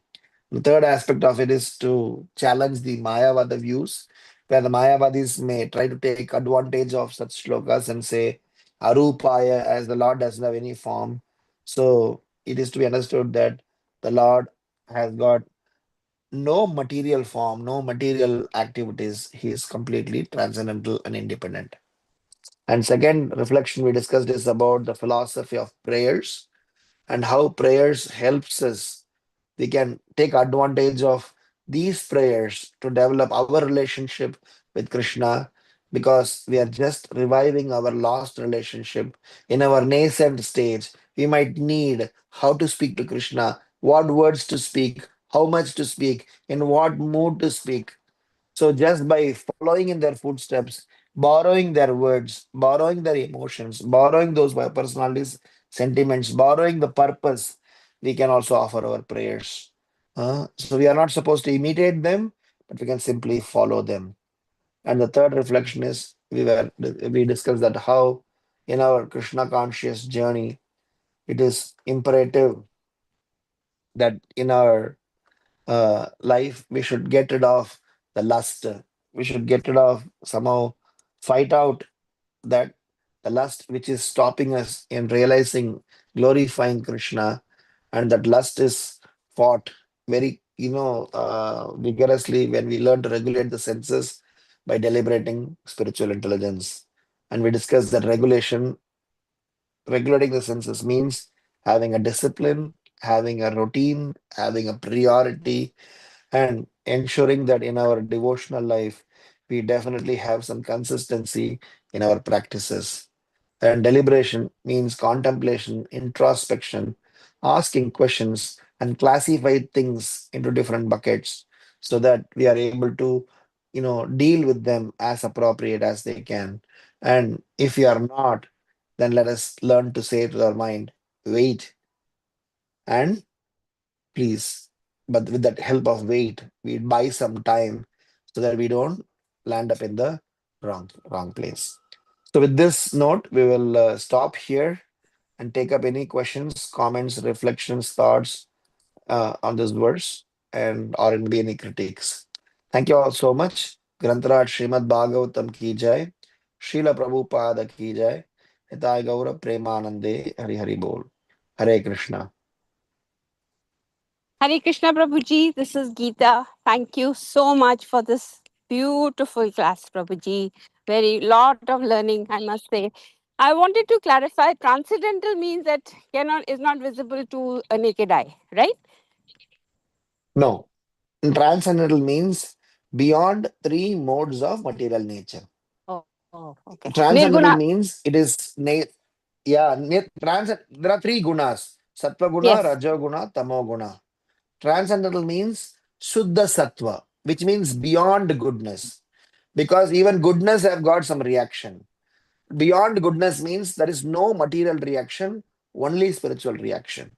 The third aspect of it is to challenge the Mayavada views, where the Mayavadis may try to take advantage of such shlokas and say Arupaya, as the Lord doesn't have any form. So it is to be understood that the Lord has got no material form, no material activities. He is completely transcendental and independent. And second reflection we discussed is about the philosophy of prayers and how prayers helps us. We can take advantage of these prayers to develop our relationship with Krishna, because we are just reviving our lost relationship in our nascent stage. We might need how to speak to Krishna, what words to speak, how much to speak, in what mood to speak. So just by following in their footsteps, borrowing their words, borrowing their emotions, borrowing those personalities, sentiments, borrowing the purpose, we can also offer our prayers. So we are not supposed to imitate them, but we can simply follow them. And the third reflection is we discussed that how in our Krishna conscious journey, it is imperative that in our life, we should get rid of the lust. We should get rid of, somehow fight out that the lust which is stopping us in realizing, glorifying Krishna, and that lust is fought very, vigorously when we learn to regulate the senses by deliberating spiritual intelligence. And we discussed that regulating the senses means having a discipline, having a routine, having a priority, and ensuring that in our devotional life, we definitely have some consistency in our practices. And deliberation means contemplation, introspection, asking questions, and classify things into different buckets so that we are able to, deal with them as appropriate as they can. And if we are not, then let us learn to say to our mind, wait, and please. But with that help of wait, we buy some time so that we don't land up in the wrong place. So with this note, we will stop here and take up any questions, comments, reflections, thoughts on this verse, and or maybe any critiques. Thank you all so much. Grantaraj Srimad Bhagavatam ki jai, Srila Prabhupada ki jai, Nitai Gaura Premanande Hari Hari Bol. Hare Krishna. Hare Krishna Prabhuji, this is Geeta. Thank you so much for this beautiful class, Prabhuji. Very lot of learning, I must say. I wanted to clarify transcendental means that cannot is not visible to a naked eye, right? No, transcendental means beyond three modes of material nature. Oh, okay. Transcendental Nirguna. means it is there are three gunas: sattva guna, Yes. rajo guna, tamo guna. Transcendental means Shuddha Sattva, which means beyond goodness. Because even goodness have got some reaction. Beyond goodness means there is no material reaction, only spiritual reaction.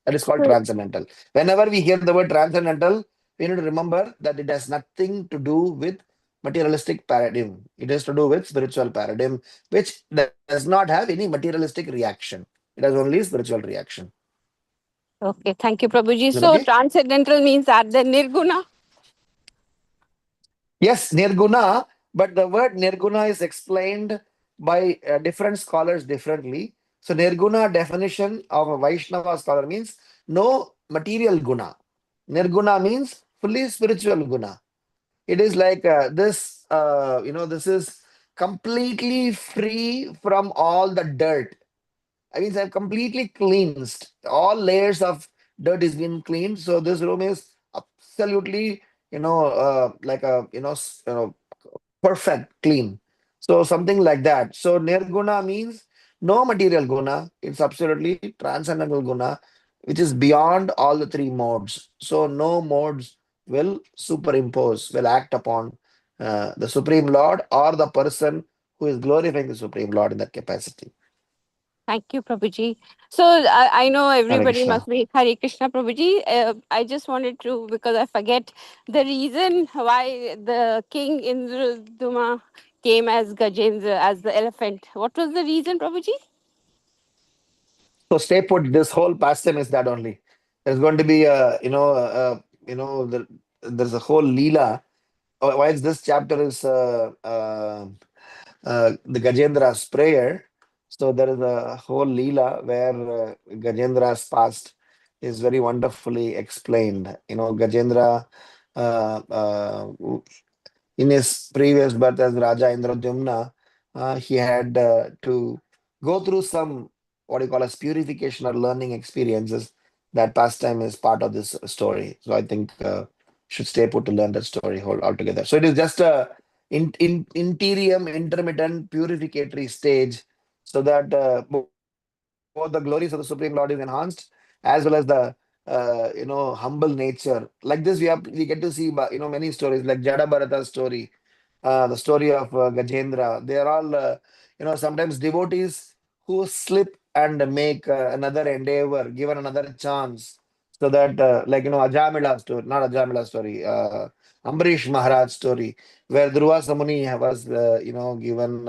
That is called So, transcendental. Whenever we hear the word transcendental, we need to remember that it has nothing to do with materialistic paradigm. It has to do with spiritual paradigm, which does not have any materialistic reaction. It has only spiritual reaction. okay, thank you, Prabhuji. Is it So okay? transcendental means that the Nirguna. Yes, Nirguna, but the word Nirguna is explained by different scholars differently. So, Nirguna definition of a Vaishnava scholar means no material guna. Nirguna means fully spiritual guna. It is like this is completely free from all the dirt. I mean, I've completely cleansed. All layers of dirt is been cleaned. So this room is absolutely, like a, perfect, clean. So something like that. So nirguna means no material guna. It's absolutely transcendental guna, which is beyond all the three modes. So no modes will superimpose, will act upon the Supreme Lord or the person who is glorifying the Supreme Lord in that capacity. Thank you, Prabhuji. So I know Hare everybody must Krishna. be Hare Krishna, Prabhuji. I just wanted to, because I forget the reason why the king Indraduma came as Gajendra, as the elephant. What was the reason, Prabhuji? So stay put. This whole pastime is that only. There's going to be there's a whole leela. Why is this chapter is the Gajendra's prayer? So there is a whole leela where Gajendra's past is very wonderfully explained. Gajendra uh, uh, in his previous birth as Raja Indradyumna, he had to go through some what you call as purification or learning experiences. That pastime is part of this story. So I think should stay put to learn that story whole altogether. So it is just a interium, intermittent, purificatory stage, so that both the glories of the Supreme Lord is enhanced, as well as the humble nature. Like this, we get to see many stories like Jada Bharata's story, the story of Gajendra. They are all, sometimes devotees who slip and make another endeavor, given another chance. So that, Ajamila story, not Ajamila story, Ambarish Maharaj story, where Dhruva Samuni was, given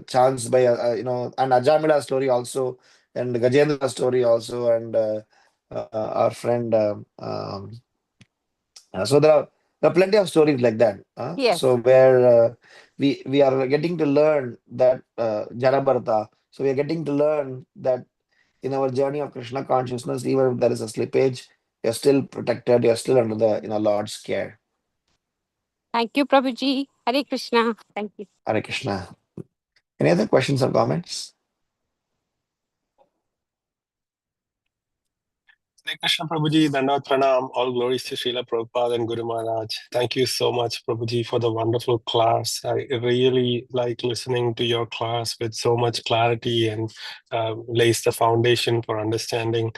chance by, and Ajamila story also, and Gajendra story also, and our friend. So there are plenty of stories like that. So Yes. where we are getting to learn that Jarabarta. So we are getting to learn that in our journey of Krishna consciousness, even if there is a slippage, you're still protected. You're still under the Lord's care. Thank you, Prabhuji. Hare Krishna. Thank you. Hare Krishna. Any other questions or comments? Hare Krishna Prabhuji, Dandavat Pranam, all glories to Srila Prabhupada and Guru Maharaj. Thank you so much, Prabhuji, for the wonderful class. I really like listening to your class with so much clarity and lays the foundation for understanding.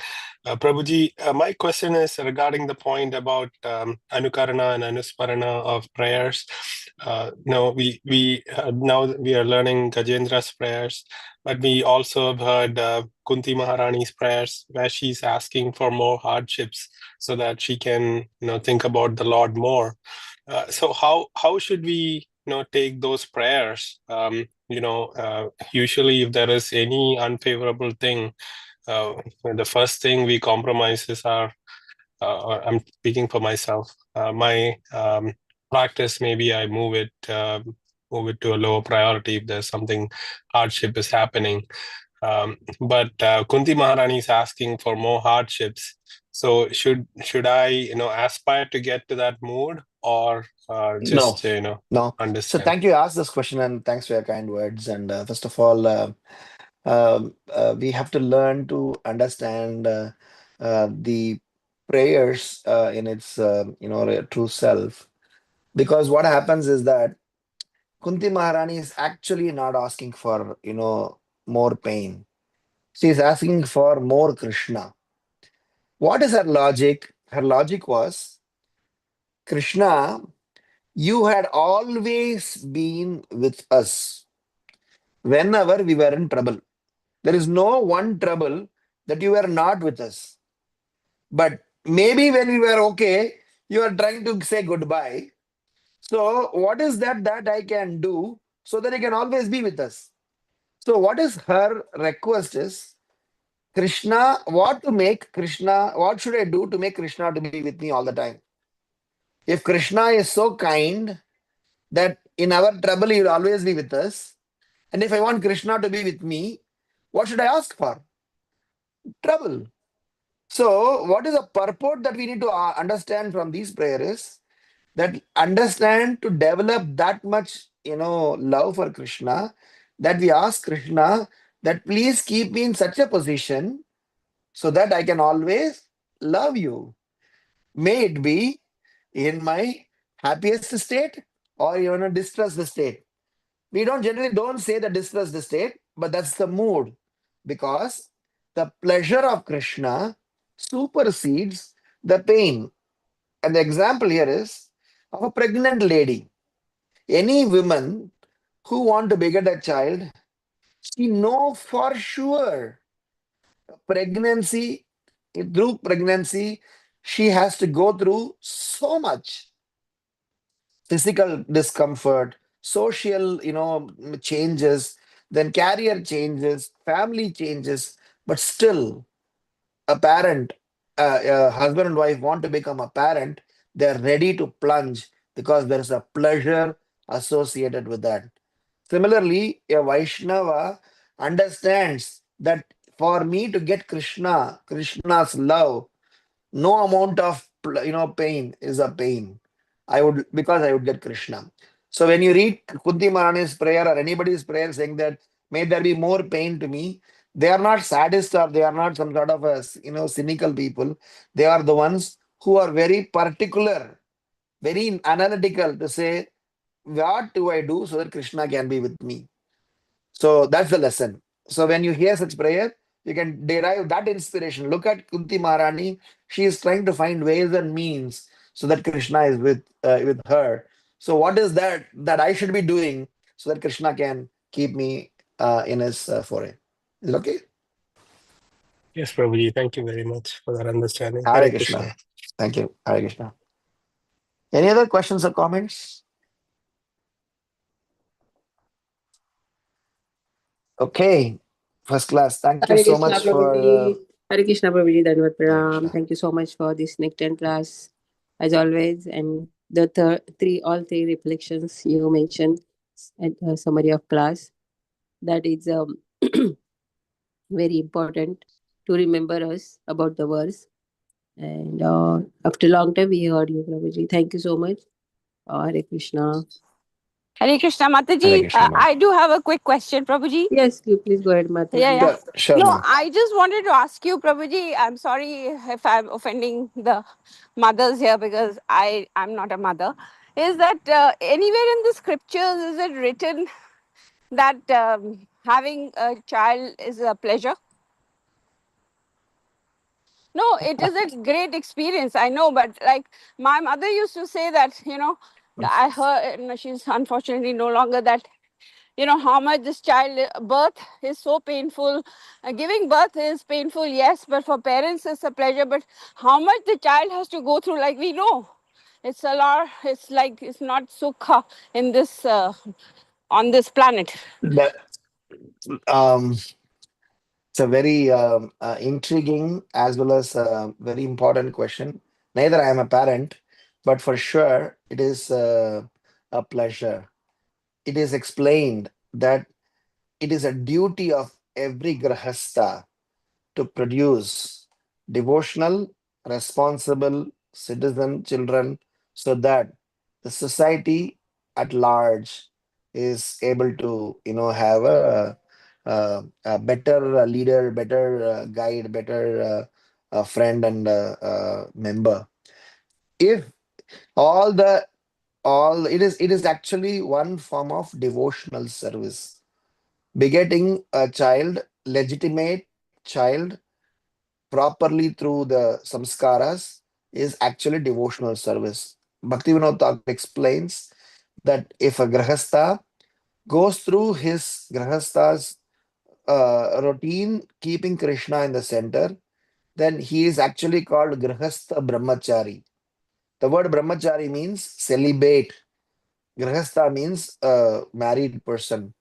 Prabhuji, my question is regarding the point about Anukarana and Anusmarana of prayers. Now now we are learning Gajendra's prayers, but we also have heard Kunti Maharani's prayers, where she's asking for more hardships so that she can, think about the Lord more. So how should we take those prayers. Usually if there is any unfavorable thing, the first thing we compromise is our, or I'm speaking for myself, my practice, maybe I move it to a lower priority if there's something hardship is happening. But Kunti Maharani is asking for more hardships. So should I aspire to get to that mood, or No, just no. So understand? thank you for asked this question, and thanks for your kind words. And first of all, we have to learn to understand the prayers in its true self. Because what happens is that Kunti Maharani is actually not asking for more pain. She is asking for more Krishna. What is her logic? Her logic was, Krishna, you had always been with us whenever we were in trouble. There is no one trouble that you were not with us. But maybe when we were okay, you are trying to say goodbye. So, what is that I can do so that you can always be with us? So, what is her request is, Krishna, what should I do to make Krishna to be with me all the time? If Krishna is so kind that in our trouble he will always be with us, and if I want Krishna to be with me, what should I ask for? Trouble. So, what is the purport that we need to understand from these prayers? That understand to develop that much, love for Krishna, that we ask Krishna that please keep me in such a position so that I can always love you. May it be in my happiest state or even a distressed state. We don't say the distressed state, but that's the mood, because the pleasure of Krishna supersedes the pain. And the example here is of a pregnant lady. Any woman who want to beget a child, she know for sure pregnancy, through pregnancy, she has to go through so much physical discomfort, social, changes, then career changes, family changes, but still a parent, a husband and wife want to become a parent, they're ready to plunge because there is a pleasure associated with that. Similarly, a Vaishnava understands that for me to get Krishna's love, no amount of pain is a pain. I would get Krishna. So when you read Kunti Maharani's prayer or anybody's prayer saying that may there be more pain to me, they are not sadists or they are not some sort of a cynical people. They are the ones who are very particular, very analytical to say, what do I do so that Krishna can be with me? So that's the lesson. So when you hear such prayer, you can derive that inspiration. Look at Kunti Maharani. She is trying to find ways and means so that Krishna is with her. So what is that I should be doing so that Krishna can keep me in his foray? Is it okay? Yes, Prabhuji, thank you very much for that understanding. Hare Hare Krishna. Krishna. Thank you. Hare Krishna. Any other questions or comments? Okay. First class. Thank you Hare so Krishna much for Prabhuji. Hare Krishna Prabhuji, Dhanavad Hare Pranam. Krishna. Thank you so much for this Nectar class, as always. And the all three reflections you mentioned at summary of class, that is very important to remember us about the verse. And after a long time, we heard you, Prabhuji. Thank you so much. Hare Krishna. Hare Krishna Hare Mataji. Krishna, ma'am. I do have a quick question, Prabhuji. Yes, you please go ahead, Yeah, Mataji. yeah. Sure, No, ma'am. I just wanted to ask you, Prabhuji. I'm sorry if I'm offending the mothers here because I'm not a mother. Is that anywhere in the scriptures is it written that having a child is a pleasure? No, it is a great experience. I know, but like my mother used to say that, I heard, she's unfortunately no longer, that how much this child birth is so painful. Giving birth is painful, yes, but for parents it's a pleasure. But how much the child has to go through, like we know It's a lot. It's like it's not sukha in this on this planet. That, um, it's a very intriguing as well as very important question. Neither I am a parent, but for sure it is a pleasure. It is explained that it is a duty of every grahastha to produce devotional, responsible citizen children so that the society at large is able to, have a better leader, better guide, better friend and member. If all the all it is actually one form of devotional service. Begetting a child, legitimate child, properly through the samskaras is actually devotional service. Bhaktivinoda Thakur explains that if a grahastha goes through his grahastha's routine, keeping Krishna in the center, then he is actually called grahastha brahmachari. The word brahmachari means celibate. Grahastha means married person.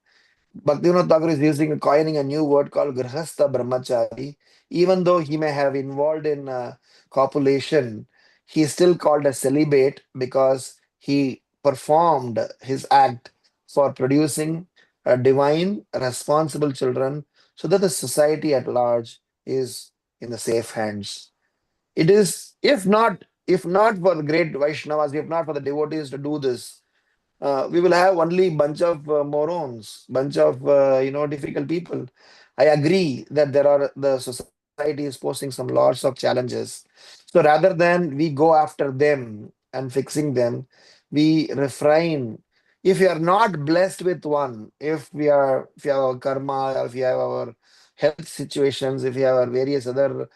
Bhaktivinoda Thakur is coining a new word called Grahastha Brahmachari. Even though he may have involved in copulation, he is still called a celibate because he performed his act for producing divine, responsible children so that the society at large is in the safe hands. It is, if not for the great Vaishnavas, if not for the devotees to do this, we will have only bunch of morons, bunch of difficult people. I agree that the society is posing some lots of challenges. So rather than we go after them and fixing them, we refrain. If we are not blessed with one, if we have our karma, if we have our health situations, if we have our various other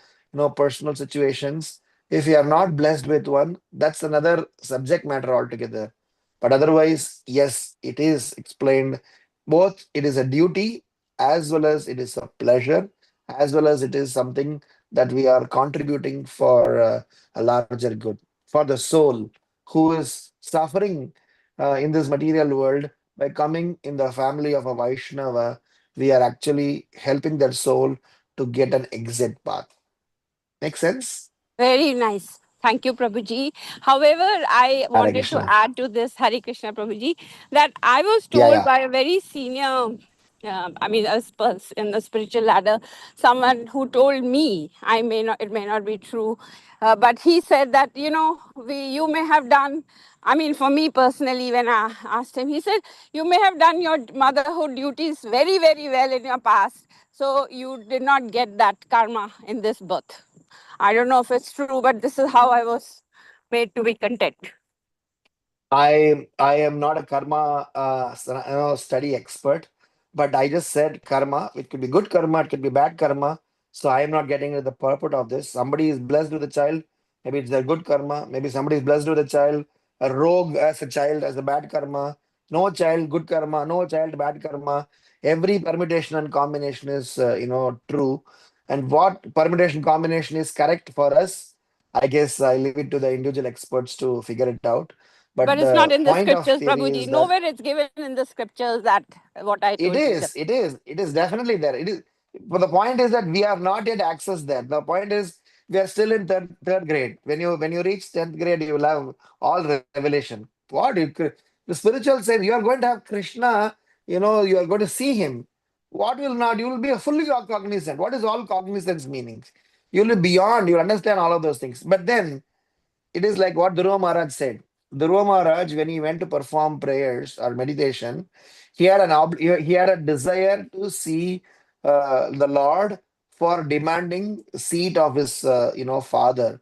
personal situations, if we are not blessed with one, that's another subject matter altogether. But otherwise, yes, it is explained. Both it is a duty as well as it is a pleasure, as well as it is something that we are contributing for a larger good, for the soul who is suffering in this material world. By coming in the family of a Vaishnava, we are actually helping that soul to get an exit path. Make sense? Very nice. Thank you, Prabhuji. However, I Hare wanted to Krishna. add to this, Hari Krishna Prabhuji, that I was Yeah, told yeah. by a very senior, I mean, in the spiritual ladder, someone who told me, it may not be true, but he said that, you may have done, I mean, for me personally, when I asked him, he said, you may have done your motherhood duties very, very well in your past. So you did not get that karma in this birth. I don't know if it's true, but this is how I was made to be content. I am not a karma study expert, but I just said karma. It could be good karma, it could be bad karma. So I am not getting into the purport of this. Somebody is blessed with a child, maybe it's a good karma. Maybe somebody is blessed with a child, a rogue as a child as a bad karma. No child, good karma. No child, bad karma. Every permutation and combination is true. And what permutation combination is correct for us, I guess I leave it to the individual experts to figure it out. But But it's not the in the point of scriptures, theory Prabhuji. is that Nowhere it's given in the scriptures that what I it told you is, just. it is definitely there. It is, but the point is that we have not yet accessed that. The point is we are still in third grade. When you reach 10th grade, you will have all revelation. The spiritual says you are going to have Krishna, you are going to see him. What will not, you will be fully cognizant. What is all cognizance meaning? You will be beyond, you will understand all of those things. But then it is like what Dhruva Maharaj said. Dhruva Maharaj, when he went to perform prayers or meditation, he had a desire to see the Lord for demanding seat of his father.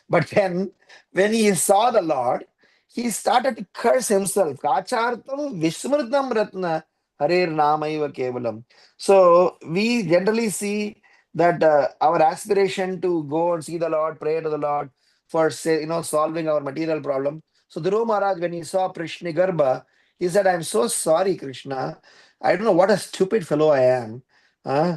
But then, when he saw the Lord, he started to curse himself. Kachartam Vishmritam Ratna Harir Namaiva Kevalam. So, we generally see that our aspiration to go and see the Lord, pray to the Lord for say, solving our material problem. So, Dhruva Maharaj, when he saw Prishni Garbha, he said, I'm so sorry, Krishna. I don't know what a stupid fellow I am. Uh,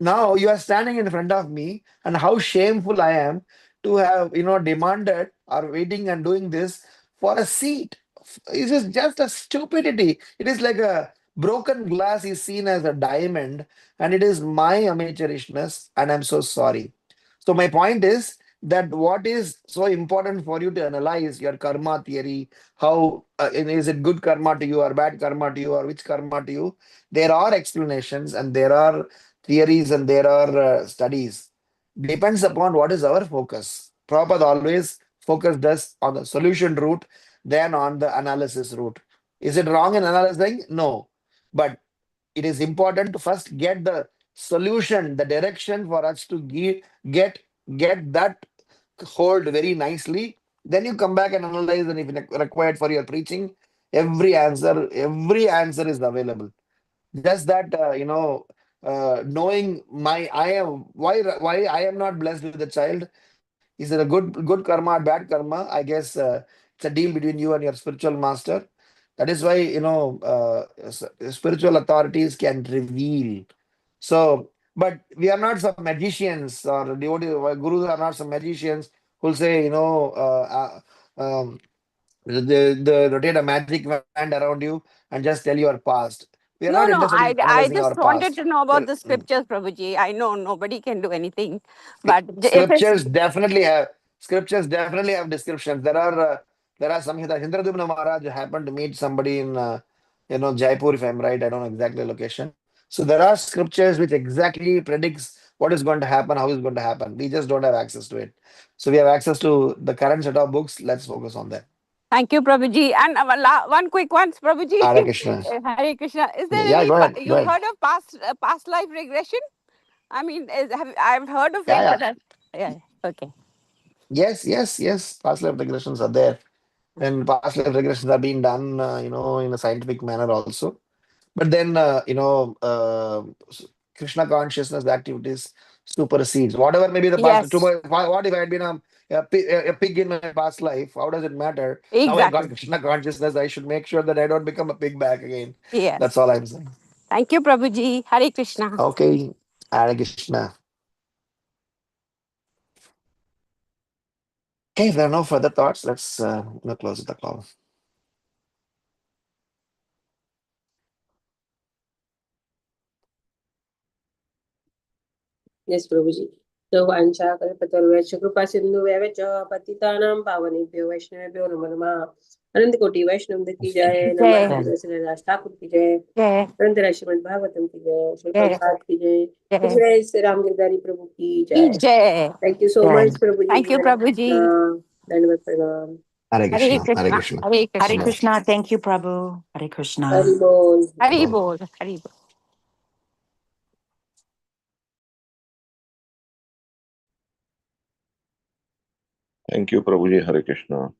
Now you are standing in front of me, and how shameful I am to have demanded or waiting and doing this for a seat. It is just a stupidity. It is like a broken glass is seen as a diamond, and it is my amateurishness, and I'm so sorry. So my point is that what is so important for you to analyze your karma theory, how is it good karma to you or bad karma to you or which karma to you? There are explanations and there are theories and there are studies. Depends upon what is our focus. Prabhupada always focused us on the solution route than on the analysis route. Is it wrong in analyzing? No. But it is important to first get the solution, the direction for us to get get that hold very nicely. Then you come back and analyze, and if required for your preaching, every answer is available. Just that knowing my I am why I am not blessed with a child. Is it a good karma or bad karma? I guess it's a deal between you and your spiritual master. That is why spiritual authorities can reveal. So, but we are not some magicians or devotees. Gurus are not some magicians who'll say, they rotate a magic wand around you and just tell your past. We are not No, no. interested in I analyzing our just wanted past. to know about the scriptures, Prabhuji. I know nobody can do anything, See, but if it's scriptures definitely have descriptions. There are some Indradumna Maharaj happened to meet somebody in Jaipur, if I'm right. I don't know exactly the location. So there are scriptures which exactly predicts what is going to happen, how is going to happen. We just don't have access to it. So we have access to the current set of books. Let's focus on that. thank you, Prabhuji. And one quick one, Prabhuji. Hare Krishna. Hare Krishna. Is there Yeah, any go ahead. Go you ahead. heard of past life regression? I mean, I've heard of Yeah, it, yeah. but yeah, okay. Yes. Past life regressions are there. And past life regressions are being done, in a scientific manner also. But then, Krishna consciousness activities supersedes whatever may be the past. Yes, What if I had been a pig in my past life? How does it matter? Now I got exactly. Krishna consciousness. I should make sure that I don't become a pig back again. That's Yes. all I'm saying. Thank you, Prabhuji. Hare Krishna. Okay, Hare Krishna. Okay, if there are no further thoughts, let's close the call. Yes, Prabhuji. So, Vansha Kalpatarvesha Krupa Sindhu Vevacha Patitanam Pavanebhyo Vaishnavebhyo Namo Namah. Anand Koti Vaishnav की जय, Jai, नमः रस ठाकुर की जय, jai, अनंत श्रीमद भागवतम की जय, Shri jai, Prabhupada की जय, jai. जय श्री राम गिरधारी प्रभु की Ki जय. jai. Thank you so much, Prabhuji. Thank you, Hare Prabhuji. Krishna. Dandavat pranam. Hare Hare Krishna. Hare Krishna. Krishna. Hare Hare Krishna. Krishna. Thank you, Prabhu. Hare Krishna. Hari bol. Hari Bye. bol. Hari bol. Thank you, Prabhuji. Hare Krishna.